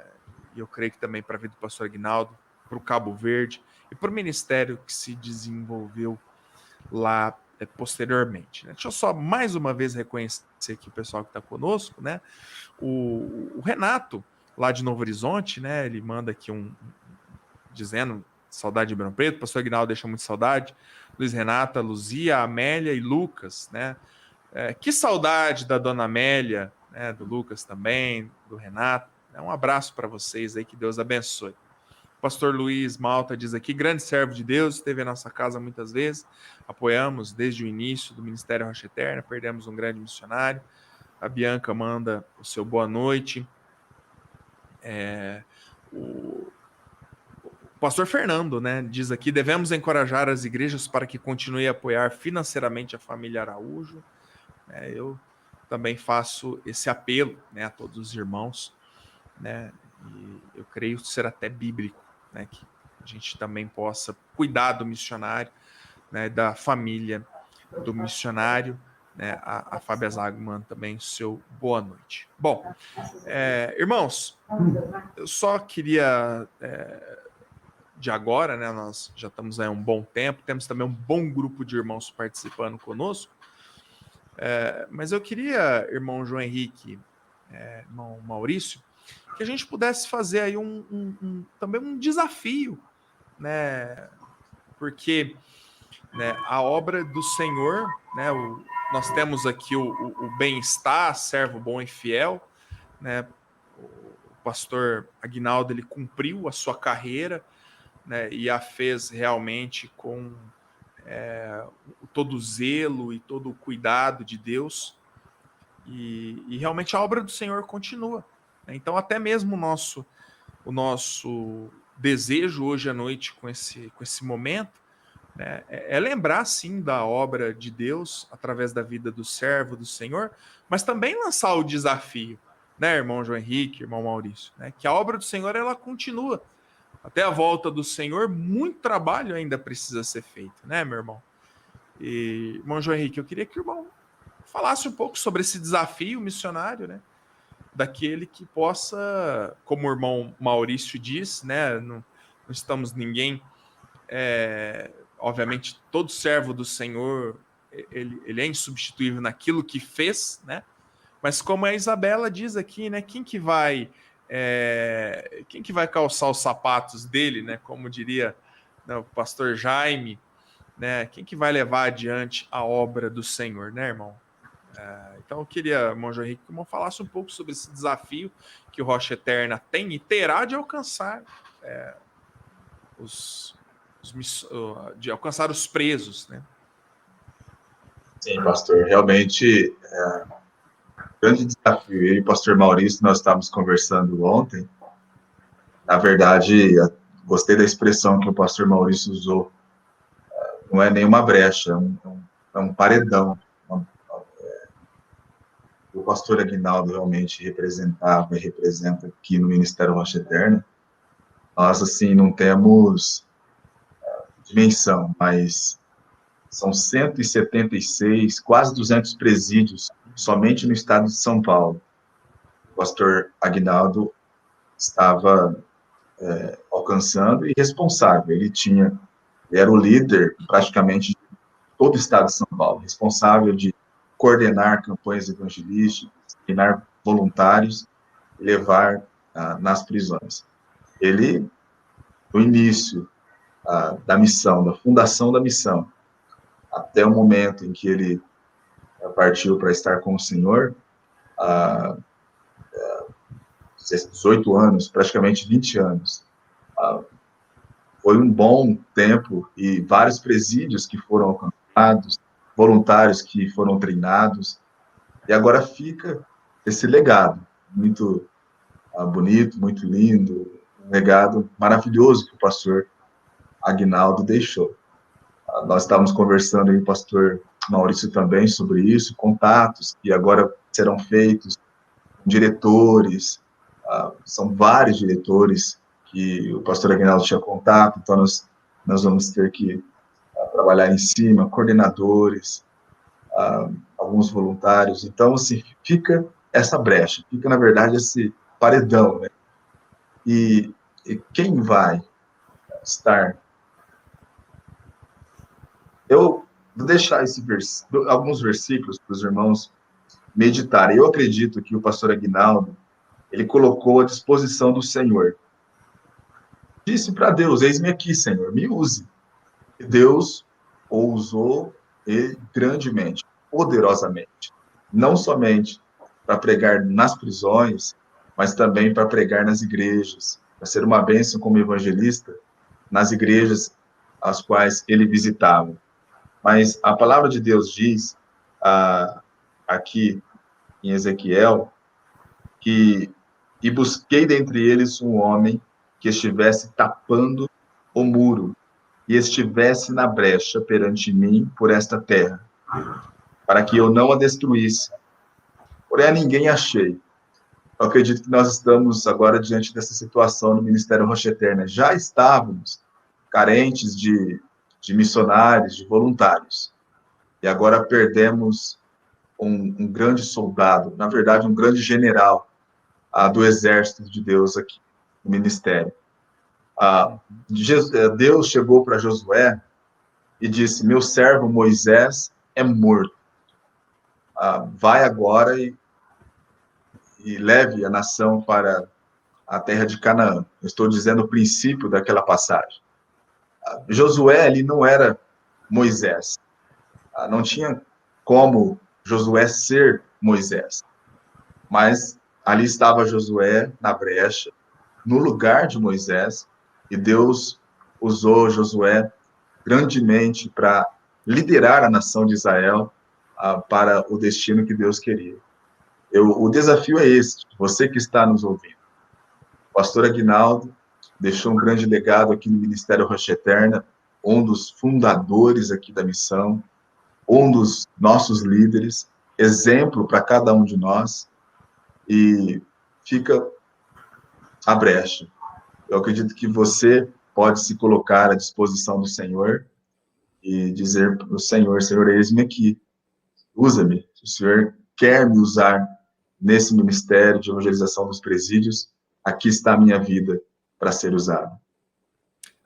E eu creio que também para a vida do pastor Aguinaldo, para o Cabo Verde e para o ministério que se desenvolveu lá posteriormente, né? Deixa eu só mais uma vez reconhecer aqui o pessoal que está conosco, né? O Renato, lá de Novo Horizonte, né? Ele manda aqui dizendo saudade de Ribeirão Preto, o pastor Aguinaldo deixa muito saudade, Luiz Renata, Luzia, Amélia e Lucas, né? Que saudade da dona Amélia, né? Do Lucas também, do Renato. Um abraço para vocês aí, que Deus abençoe. O pastor Luiz Malta diz aqui, grande servo de Deus, esteve em nossa casa muitas vezes, apoiamos desde o início do Ministério Rocha Eterna, perdemos um grande missionário. A Bianca manda o seu boa noite. O pastor Fernando, né, diz aqui, devemos encorajar as igrejas para que continuem a apoiar financeiramente a família Araújo. Eu também faço esse apelo, né, a todos os irmãos, né, e eu creio ser até bíblico, né, que a gente também possa cuidar do missionário, né, da família do missionário, né, a Fábia Zagman também, seu boa noite. Bom, irmãos, eu só queria... de agora, né? Nós já estamos aí há um bom tempo, temos também um bom grupo de irmãos participando conosco. Mas eu queria, irmão João Henrique, irmão Maurício, que a gente pudesse fazer aí também um desafio, né? Porque, né, a obra do Senhor, né? Nós temos aqui o bem-estar, servo bom e fiel, né? O pastor Aguinaldo, ele cumpriu a sua carreira, né, e a fez realmente com todo o zelo e todo o cuidado de Deus, e realmente a obra do Senhor continua, né? Então até mesmo o nosso desejo hoje à noite com esse momento, né, lembrar sim da obra de Deus através da vida do servo do Senhor, mas também lançar o desafio, né, irmão João Henrique, irmão Maurício, né, que a obra do Senhor ela continua. Até a volta do Senhor, muito trabalho ainda precisa ser feito, né, meu irmão? E, irmão João Henrique, eu queria que o irmão falasse um pouco sobre esse desafio missionário, né? Daquele que possa, como o irmão Maurício diz, né? Não estamos ninguém... obviamente, todo servo do Senhor, ele é insubstituível naquilo que fez, né? Mas como a Isabela diz aqui, né? Quem que vai calçar os sapatos dele, né? Como diria, né, o pastor Jaime, né? Quem que vai levar adiante a obra do Senhor, né, irmão? Então eu queria, irmão João Henrique, que o irmão falasse um pouco sobre esse desafio que o Rocha Eterna tem e terá de alcançar de alcançar os presos, né? Sim, pastor, realmente grande desafio. Eu e o pastor Maurício, nós estávamos conversando ontem. Na verdade, gostei da expressão que o pastor Maurício usou. Não é nenhuma brecha, é um paredão. O pastor Aguinaldo realmente representava e representa aqui no Ministério Rocha Eterna. Nós, assim, não temos dimensão, mas são 176, quase 200 presídios somente no estado de São Paulo. O pastor Aguinaldo estava alcançando e responsável. Ele era o líder praticamente de todo o estado de São Paulo, responsável de coordenar campanhas evangelísticas, treinar voluntários e levar nas prisões. Ele, no início da missão, da fundação da missão, até o momento em que ele partiu para estar com o Senhor, 18 anos, praticamente 20 anos. Foi um bom tempo e vários presídios que foram alcançados, voluntários que foram treinados, e agora fica esse legado muito bonito, muito lindo, um legado maravilhoso que o pastor Aguinaldo deixou. Nós estávamos conversando aí, o pastor Maurício também, sobre isso, contatos que agora serão feitos com diretores, são vários diretores que o pastor Aguinaldo tinha contato, então nós vamos ter que trabalhar em cima, coordenadores, alguns voluntários. Então, assim, fica essa brecha, fica, na verdade, esse paredão, né? E quem vai estar... Eu vou deixar alguns versículos para os irmãos meditarem. Eu acredito que o pastor Aguinaldo, ele colocou à disposição do Senhor. Disse para Deus: eis-me aqui, Senhor, me use. E Deus o usou grandemente, poderosamente. Não somente para pregar nas prisões, mas também para pregar nas igrejas, para ser uma bênção como evangelista nas igrejas as quais ele visitava. Mas a palavra de Deus diz, aqui em Ezequiel, que e busquei dentre eles um homem que estivesse tapando o muro e estivesse na brecha perante mim por esta terra, para que eu não a destruísse. Porém, a ninguém achei. Eu acredito que nós estamos agora diante dessa situação no Ministério Rocha Eterna. Já estávamos carentes de missionários, de voluntários. E agora perdemos um grande soldado, na verdade, um grande general do exército de Deus aqui no ministério. Deus chegou para Josué e disse: meu servo Moisés é morto. Vai agora e leve a nação para a terra de Canaã. Eu estou dizendo o princípio daquela passagem. Josué, ele não era Moisés. Não tinha como Josué ser Moisés. Mas ali estava Josué na brecha, no lugar de Moisés, e Deus usou Josué grandemente para liderar a nação de Israel para o destino que Deus queria. O desafio é esse, você que está nos ouvindo. O pastor Aguinaldo deixou um grande legado aqui no Ministério Rocha Eterna, um dos fundadores aqui da missão, um dos nossos líderes, exemplo para cada um de nós, e fica a brecha. Eu acredito que você pode se colocar à disposição do Senhor e dizer para o Senhor: Senhor, eis-me aqui, usa-me. Se o Senhor quer me usar nesse ministério de evangelização dos presídios, aqui está a minha vida para ser usada.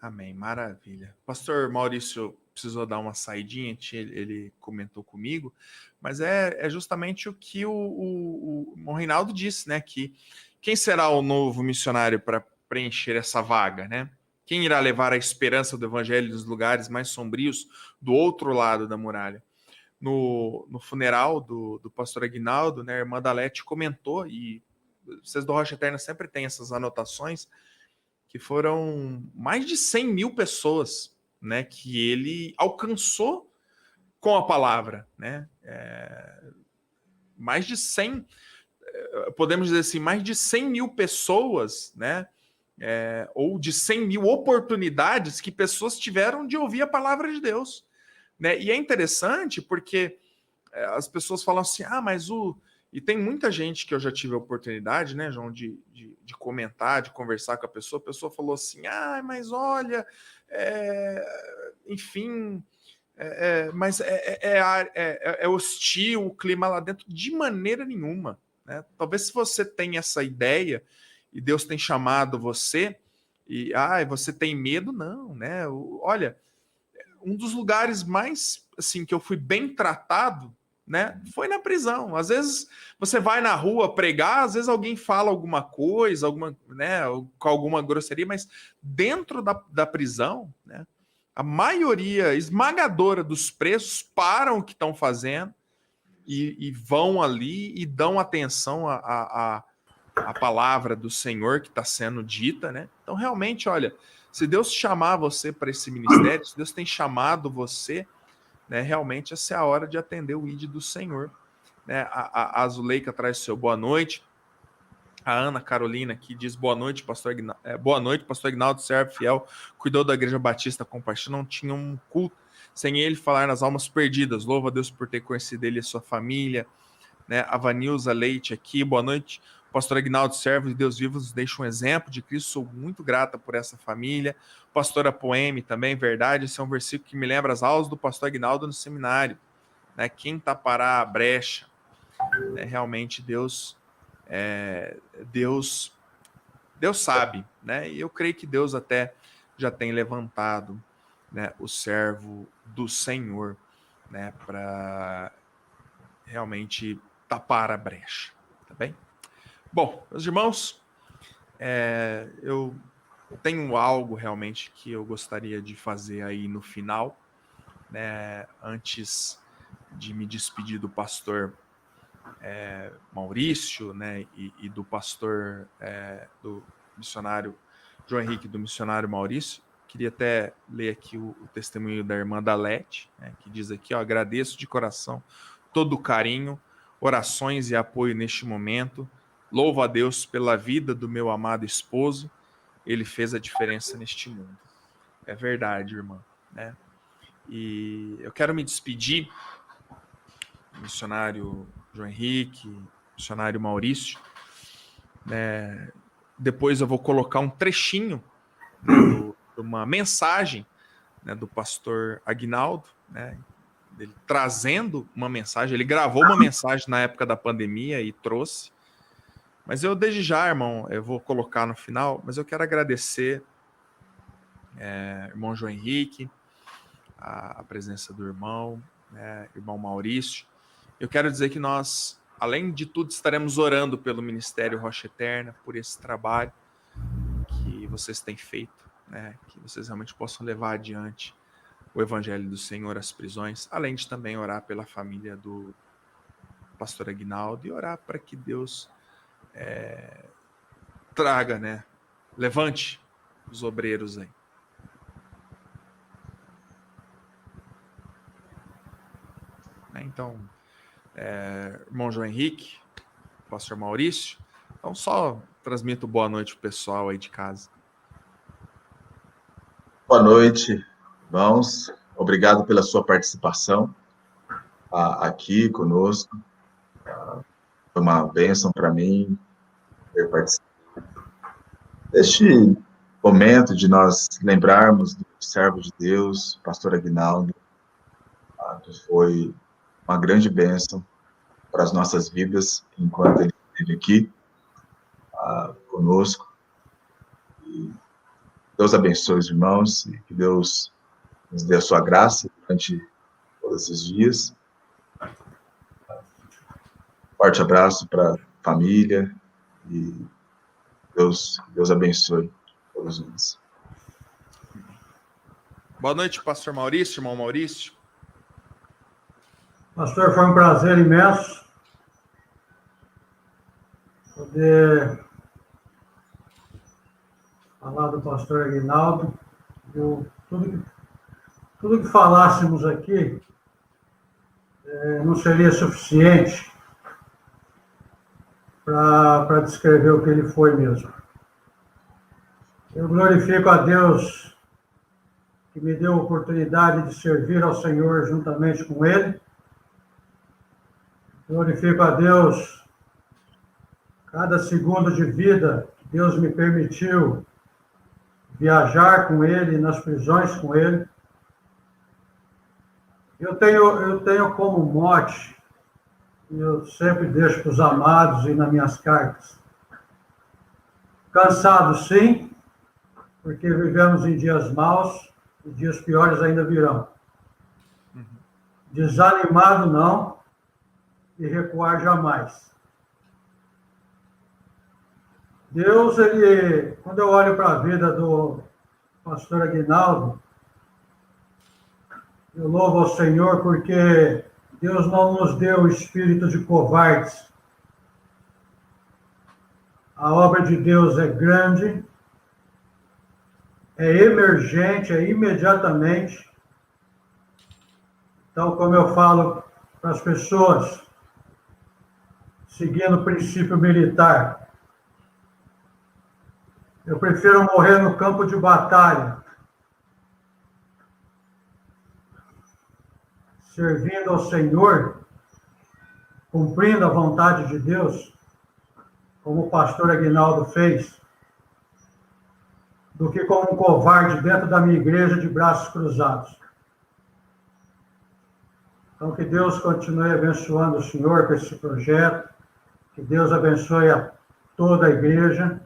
Amém, maravilha. Pastor Maurício precisou dar uma saidinha, ele comentou comigo, mas é justamente o que o Reinaldo disse, né? Que quem será o novo missionário para preencher essa vaga, né? Quem irá levar a esperança do evangelho dos lugares mais sombrios do outro lado da muralha? No funeral do pastor Aguinaldo, né, a irmã Dalete comentou, e vocês do Rocha Eterna sempre têm essas anotações, que foram mais de 100 mil pessoas, né, que ele alcançou com a palavra, né? Mais de 100, podemos dizer assim, mais de 100 mil pessoas, né? Ou de 100 mil oportunidades que pessoas tiveram de ouvir a palavra de Deus, né? E é interessante porque as pessoas falam assim, mas E tem muita gente que eu já tive a oportunidade, né, João, de comentar, de conversar com a pessoa falou assim, mas olha, enfim, mas é hostil o clima lá dentro, de maneira nenhuma, né? Talvez se você tem essa ideia e Deus tem chamado você e você tem medo, não, né? Olha, um dos lugares mais assim que eu fui bem tratado, né, foi na prisão. Às vezes você vai na rua pregar, às vezes alguém fala alguma coisa, né, com alguma grosseria, mas dentro da prisão, né, a maioria esmagadora dos presos param o que estão fazendo e vão ali e dão atenção à palavra do Senhor que está sendo dita, né? Então, realmente, olha, se Deus chamar você para esse ministério, se Deus tem chamado você, né, realmente essa é a hora de atender o ID do Senhor, né? A Zuleika traz o seu boa noite. A Ana Carolina aqui diz boa noite, pastor Aguinaldo, servo fiel, cuidou da Igreja Batista Compaixão, não tinha um culto sem ele falar nas almas perdidas. Louva a Deus por ter conhecido ele e sua família, né? A Vanilza Leite aqui, boa noite. O pastor Aguinaldo, servo de Deus vivo, nos deixa um exemplo de Cristo. Sou muito grata por essa família. Pastora Poeme também, verdade. Esse é um versículo que me lembra as aulas do pastor Aguinaldo no seminário. Né? Quem tapará a brecha? Realmente Deus sabe, né? E eu creio que Deus até já tem levantado, né, o servo do Senhor, né, para realmente tapar a brecha, tá bem? Bom, meus irmãos, eu tenho algo realmente que eu gostaria de fazer aí no final, né, antes de me despedir do pastor Maurício, né, e do pastor, do missionário João Henrique, do missionário Maurício. Queria até ler aqui o testemunho da irmã Dalete, né, que diz aqui, ó, agradeço de coração todo o carinho, orações e apoio neste momento. Louvo a Deus pela vida do meu amado esposo. Ele fez a diferença neste mundo. É verdade, irmã, né? E eu quero me despedir do missionário João Henrique, missionário Maurício, né? Depois eu vou colocar um trechinho, né, de uma mensagem, né, do pastor Aguinaldo, né, dele trazendo uma mensagem. Ele gravou uma mensagem na época da pandemia e trouxe. Mas eu, desde já, irmão, eu vou colocar no final, mas eu quero agradecer, irmão João Henrique, a presença do irmão, né, irmão Maurício. Eu quero dizer que nós, além de tudo, estaremos orando pelo Ministério Rocha Eterna, por esse trabalho que vocês têm feito, né, que vocês realmente possam levar adiante o Evangelho do Senhor às prisões, além de também orar pela família do pastor Aguinaldo e orar para que Deus traga, né, levante os obreiros aí. Então, irmão João Henrique, pastor Maurício, então só transmito boa noite pro pessoal aí de casa. Boa noite, irmãos. Obrigado pela sua participação aqui conosco. Foi uma bênção para mim ter participado deste momento de nós lembrarmos do servo de Deus, pastor Aguinaldo, que foi uma grande bênção para as nossas vidas enquanto ele esteve aqui conosco. E Deus abençoe os irmãos e que Deus nos dê a sua graça durante todos esses dias. Forte abraço para a família e Deus abençoe todos nós. Boa noite, pastor Maurício, irmão Maurício. Pastor, foi um prazer imenso poder falar do pastor Aguinaldo. Tudo que falássemos aqui não seria suficiente para descrever o que ele foi mesmo. Eu glorifico a Deus que me deu a oportunidade de servir ao Senhor juntamente com ele. Glorifico a Deus cada segundo de vida que Deus me permitiu viajar com ele, nas prisões com ele. Eu tenho como mote, e eu sempre deixo para os amados e nas minhas cartas, cansado sim, porque vivemos em dias maus, e dias piores ainda virão. Desanimado não, e recuar jamais. Deus, quando eu olho para a vida do pastor Aguinaldo, eu louvo ao Senhor porque Deus não nos deu o espírito de covardes. A obra de Deus é grande, é emergente, é imediatamente. Então, como eu falo para as pessoas, seguindo o princípio militar, eu prefiro morrer no campo de batalha, servindo ao Senhor, cumprindo a vontade de Deus, como o pastor Aguinaldo fez, do que como um covarde dentro da minha igreja de braços cruzados. Então, que Deus continue abençoando o senhor com esse projeto, que Deus abençoe a toda a igreja,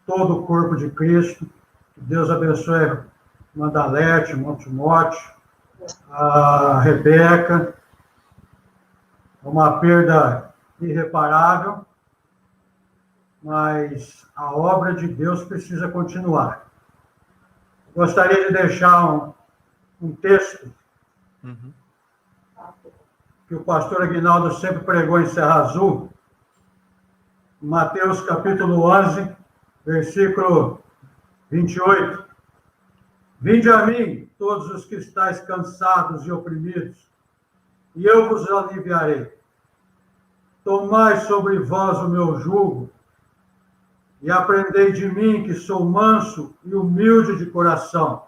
todo o corpo de Cristo, que Deus abençoe a Mandalete, Montemóteo, a Rebeca, uma perda irreparável, mas a obra de Deus precisa continuar. Gostaria de deixar um texto que o pastor Aguinaldo sempre pregou em Serra Azul, Mateus capítulo 11, versículo 28. Vinde a mim, todos os que estáis cansados e oprimidos, e eu vos aliviarei. Tomai sobre vós o meu jugo, e aprendei de mim, que sou manso e humilde de coração,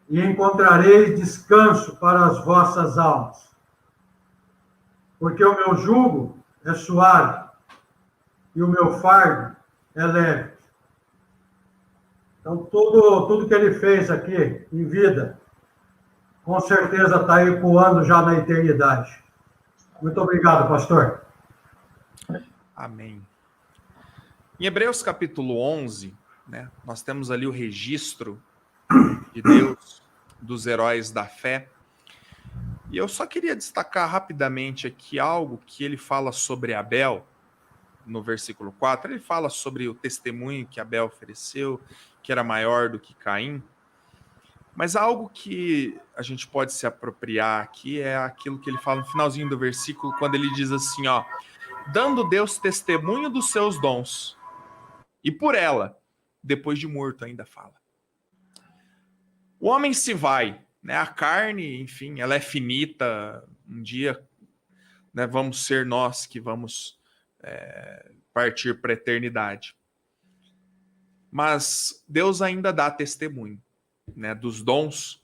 e encontrareis descanso para as vossas almas. Porque o meu jugo é suave, e o meu fardo é leve. Então, tudo que ele fez aqui em vida, com certeza está aí ecoando já na eternidade. Muito obrigado, pastor. Amém. Em Hebreus capítulo 11, né, nós temos ali o registro de Deus, dos heróis da fé. E eu só queria destacar rapidamente aqui algo que ele fala sobre Abel, no versículo 4. Ele fala sobre o testemunho que Abel ofereceu, que era maior do que Caim. Mas algo que a gente pode se apropriar aqui é aquilo que ele fala no finalzinho do versículo, quando ele diz assim, ó, dando Deus testemunho dos seus dons, e por ela, depois de morto ainda fala. O homem se vai, né? A carne, enfim, ela é finita. Um dia, né, vamos ser nós que vamos partir para a eternidade. Mas Deus ainda dá testemunho, né, dos dons,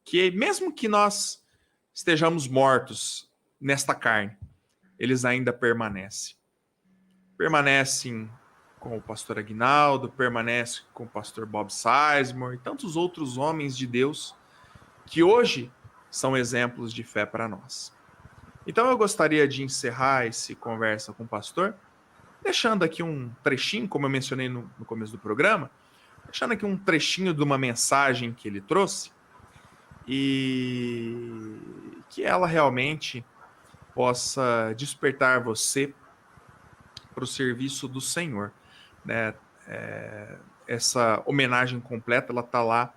que mesmo que nós estejamos mortos nesta carne, eles ainda permanecem. Permanecem com o pastor Aguinaldo, permanece com o pastor Bob Sizemore e tantos outros homens de Deus que hoje são exemplos de fé para nós. Então eu gostaria de encerrar esse conversa com o pastor, deixando aqui um trechinho, como eu mencionei no começo do programa, deixando aqui um trechinho de uma mensagem que ele trouxe e que ela realmente possa despertar você para o serviço do Senhor. Né? Essa homenagem completa, ela está lá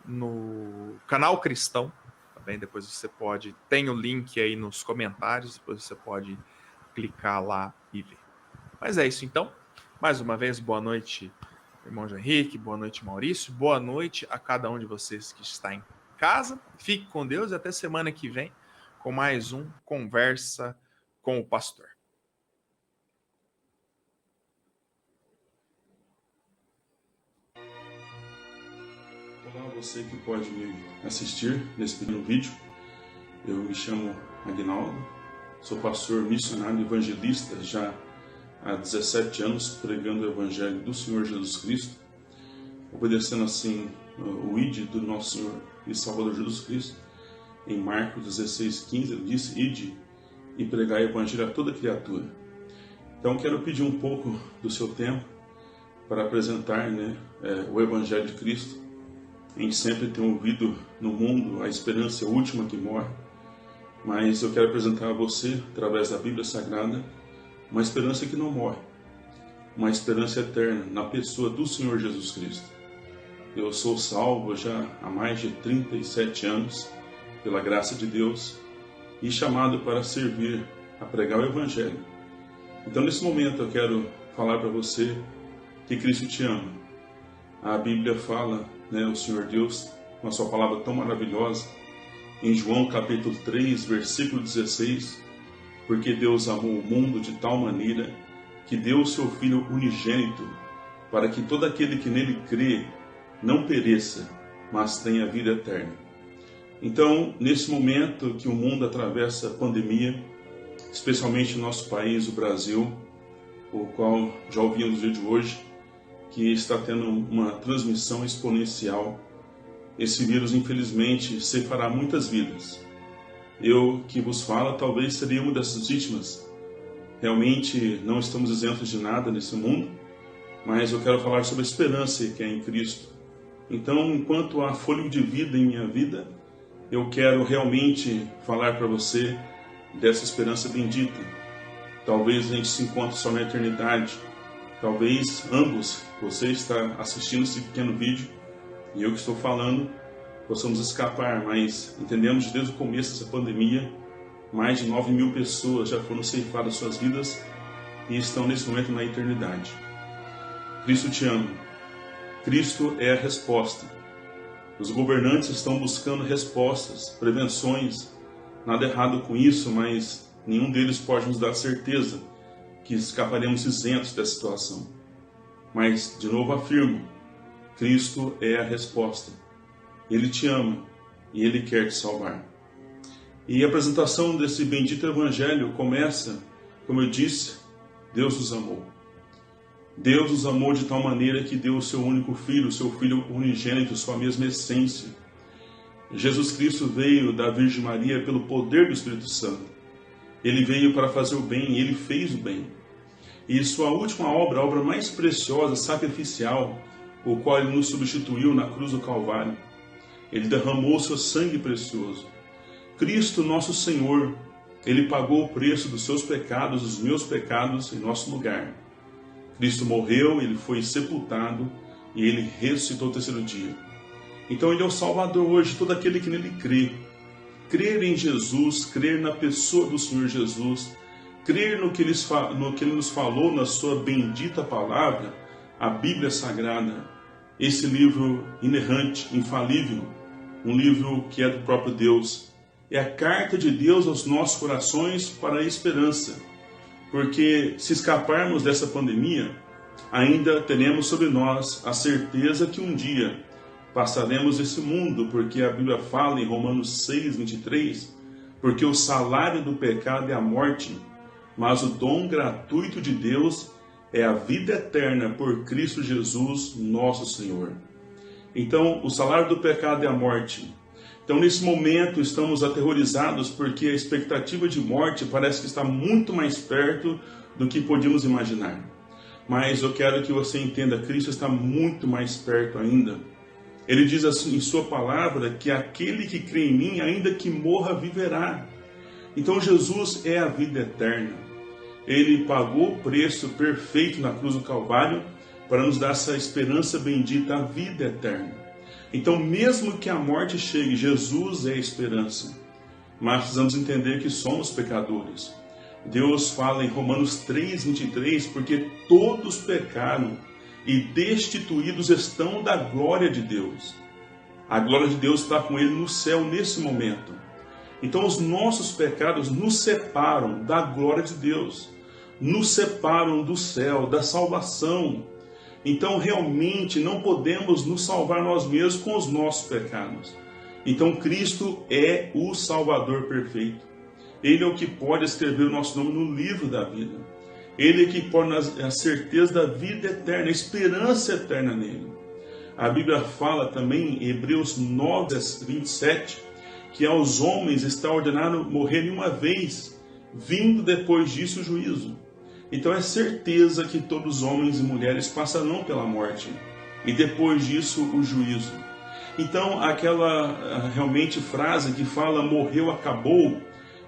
no canal Cristão, tá bem? Depois você pode, tem o link aí nos comentários, depois você pode clicar lá e ver. Mas é isso então, mais uma vez, boa noite, irmão João Henrique, boa noite, Maurício, boa noite a cada um de vocês que está em casa, fique com Deus e até semana que vem com mais um Conversa com o Pastor. Olá, você que pode me assistir nesse pequeno vídeo. Eu me chamo Aguinaldo, sou pastor missionário evangelista já há 17 anos, pregando o Evangelho do Senhor Jesus Cristo, obedecendo assim o ID do nosso Senhor e Salvador Jesus Cristo. Em Marcos 16:15 ele disse, ide e pregai o Evangelho a toda criatura. Então quero pedir um pouco do seu tempo para apresentar, o Evangelho de Cristo. A gente sempre tem ouvido no mundo a esperança é a última que morre, mas eu quero apresentar a você, através da Bíblia Sagrada, uma esperança que não morre, uma esperança eterna na pessoa do Senhor Jesus Cristo. Eu sou salvo já há mais de 37 anos, pela graça de Deus, e chamado para servir, a pregar o Evangelho. Então, nesse momento, eu quero falar para você que Cristo te ama. A Bíblia fala, o Senhor Deus, com a sua palavra tão maravilhosa, em João capítulo 3, versículo 16, porque Deus amou o mundo de tal maneira que deu o seu Filho unigênito, para que todo aquele que nele crê não pereça, mas tenha vida eterna. Então, nesse momento que o mundo atravessa a pandemia, especialmente no nosso país, o Brasil, o qual já ouvimos no vídeo de hoje, que está tendo uma transmissão exponencial. Esse vírus, infelizmente, ceifará muitas vidas. Eu que vos falo, talvez seria uma dessas vítimas. Realmente não estamos isentos de nada nesse mundo, mas eu quero falar sobre a esperança que é em Cristo. Então, enquanto há fôlego de vida em minha vida, eu quero realmente falar para você dessa esperança bendita. Talvez a gente se encontre só na eternidade. Talvez ambos, você está assistindo esse pequeno vídeo e eu que estou falando, possamos escapar, mas entendemos que desde o começo dessa pandemia, mais de 9.000 pessoas já foram ceifadas suas vidas e estão nesse momento na eternidade. Cristo te ama. Cristo é a resposta. Os governantes estão buscando respostas, prevenções. Nada errado com isso, mas nenhum deles pode nos dar certeza que escaparemos isentos dessa situação. Mas, de novo afirmo, Cristo é a resposta. Ele te ama e Ele quer te salvar. E a apresentação desse bendito Evangelho começa, como eu disse, Deus nos amou. Deus nos amou de tal maneira que deu o seu único filho, o seu filho unigênito, sua mesma essência. Jesus Cristo veio da Virgem Maria pelo poder do Espírito Santo. Ele veio para fazer o bem e Ele fez o bem. E sua última obra, a obra mais preciosa, sacrificial, o qual Ele nos substituiu na cruz do Calvário. Ele derramou o seu sangue precioso. Cristo, nosso Senhor, Ele pagou o preço dos seus pecados, dos meus pecados, em nosso lugar. Cristo morreu, Ele foi sepultado e Ele ressuscitou no terceiro dia. Então Ele é o Salvador hoje, todo aquele que nele crê. Crer em Jesus, crer na pessoa do Senhor Jesus, crer no que Ele nos falou na sua bendita palavra, a Bíblia Sagrada, esse livro inerrante, infalível, um livro que é do próprio Deus. É a carta de Deus aos nossos corações para a esperança. Porque se escaparmos dessa pandemia, ainda teremos sobre nós a certeza que um dia passaremos esse mundo, porque a Bíblia fala em Romanos 6, 23, porque o salário do pecado é a morte, mas o dom gratuito de Deus é a vida eterna por Cristo Jesus, nosso Senhor. Então, o salário do pecado é a morte. Então, nesse momento, estamos aterrorizados porque a expectativa de morte parece que está muito mais perto do que podíamos imaginar. Mas eu quero que você entenda, Cristo está muito mais perto ainda. Ele diz assim em sua palavra que aquele que crê em mim, ainda que morra, viverá. Então, Jesus é a vida eterna. Ele pagou o preço perfeito na cruz do Calvário para nos dar essa esperança bendita, a vida eterna. Então, mesmo que a morte chegue, Jesus é a esperança. Mas precisamos entender que somos pecadores. Deus fala em Romanos 3, 23, porque todos pecaram e destituídos estão da glória de Deus. A glória de Deus está com Ele no céu nesse momento. Então, os nossos pecados nos separam da glória de Deus, nos separam do céu, da salvação. Então, realmente, não podemos nos salvar nós mesmos com os nossos pecados. Então, Cristo é o Salvador perfeito. Ele é o que pode escrever o nosso nome no livro da vida. Ele é o que pode dar a certeza da vida eterna, a esperança eterna nele. A Bíblia fala também, em Hebreus 9, 27, que aos homens está ordenado morrerem uma vez, vindo depois disso o juízo. Então é certeza que todos os homens e mulheres passarão pela morte e depois disso o juízo. Então aquela realmente frase que fala morreu, acabou,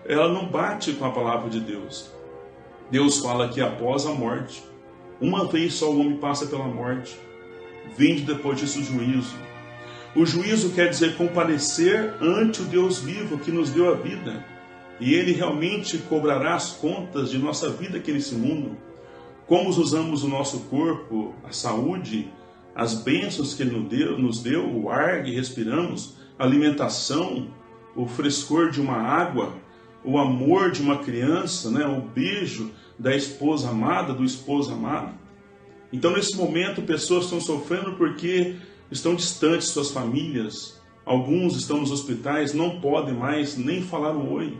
ela não bate com a palavra de Deus. Deus fala que após a morte, uma vez só o homem passa pela morte, vindo depois disso o juízo. O juízo quer dizer comparecer ante o Deus vivo que nos deu a vida. E Ele realmente cobrará as contas de nossa vida aqui nesse mundo. Como usamos o nosso corpo, a saúde, as bênçãos que Ele nos deu, o ar que respiramos, a alimentação, o frescor de uma água, o amor de uma criança, né? O beijo da esposa amada, do esposo amado. Então, nesse momento, pessoas estão sofrendo porque estão distantes de suas famílias. Alguns estão nos hospitais, não podem mais nem falar um oi.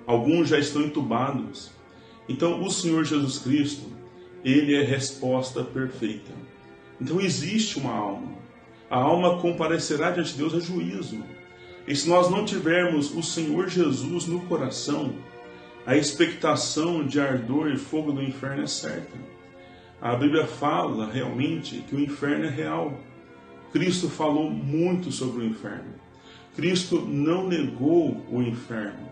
Alguns já estão entubados. Então, o Senhor Jesus Cristo, Ele é resposta perfeita. Então existe uma alma. A alma comparecerá diante de Deus a juízo. E se nós não tivermos o Senhor Jesus no coração, a expectação de ardor e fogo do inferno é certa. A Bíblia fala realmente que o inferno é real. Cristo falou muito sobre o inferno. Cristo não negou o inferno.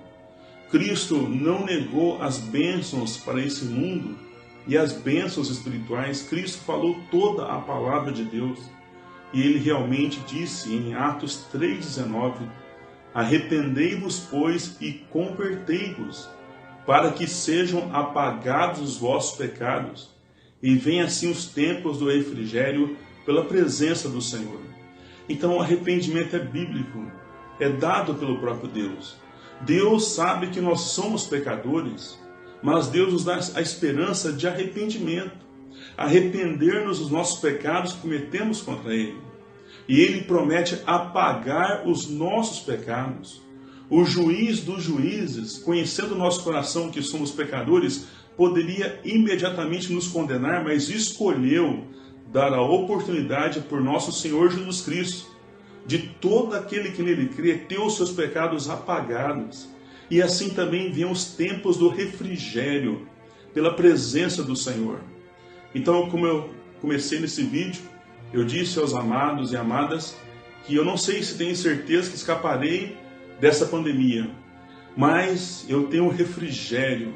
Cristo não negou as bênçãos para esse mundo e as bênçãos espirituais. Cristo falou toda a palavra de Deus. E ele realmente disse em Atos 3,19: arrependei-vos, pois, e convertei-vos, para que sejam apagados os vossos pecados, e venham assim os tempos do refrigério pela presença do Senhor. Então o arrependimento é bíblico, é dado pelo próprio Deus. Deus sabe que nós somos pecadores, mas Deus nos dá a esperança de arrependimento, arrepender-nos dos nossos pecados que cometemos contra Ele. E Ele promete apagar os nossos pecados. O juiz dos juízes, conhecendo o nosso coração que somos pecadores, poderia imediatamente nos condenar, mas escolheu dar a oportunidade por nosso Senhor Jesus Cristo, de todo aquele que nele crê, ter os seus pecados apagados. E assim também vêm os tempos do refrigério, pela presença do Senhor. Então, como eu comecei nesse vídeo, eu disse aos amados e amadas que eu não sei se tenho certeza que escaparei dessa pandemia, mas eu tenho o refrigério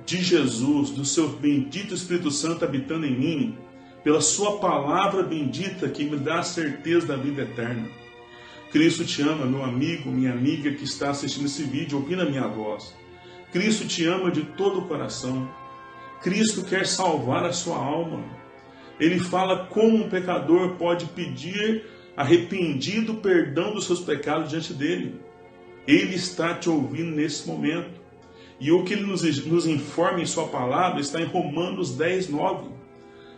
de Jesus, do seu bendito Espírito Santo habitando em mim, pela sua palavra bendita que me dá a certeza da vida eterna. Cristo te ama, meu amigo, minha amiga que está assistindo esse vídeo, ouvindo a minha voz. Cristo te ama de todo o coração. Cristo quer salvar a sua alma. Ele fala como um pecador pode pedir arrependido perdão dos seus pecados diante dele. Ele está te ouvindo nesse momento. E o que ele nos informa em sua palavra está em Romanos 10:9.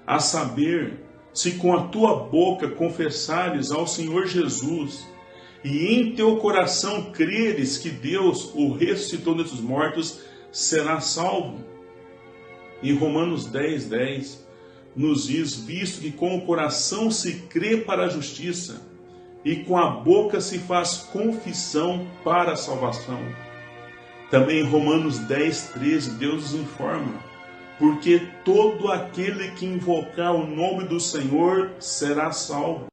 A saber, se com a tua boca confessares ao Senhor Jesus e em teu coração creres que Deus o ressuscitou dentre os mortos, serás salvo. Em Romanos 10:10 nos diz, visto que com o coração se crê para a justiça e com a boca se faz confissão para a salvação. Também em Romanos 10:13 Deus nos informa, porque todo aquele que invocar o nome do Senhor será salvo.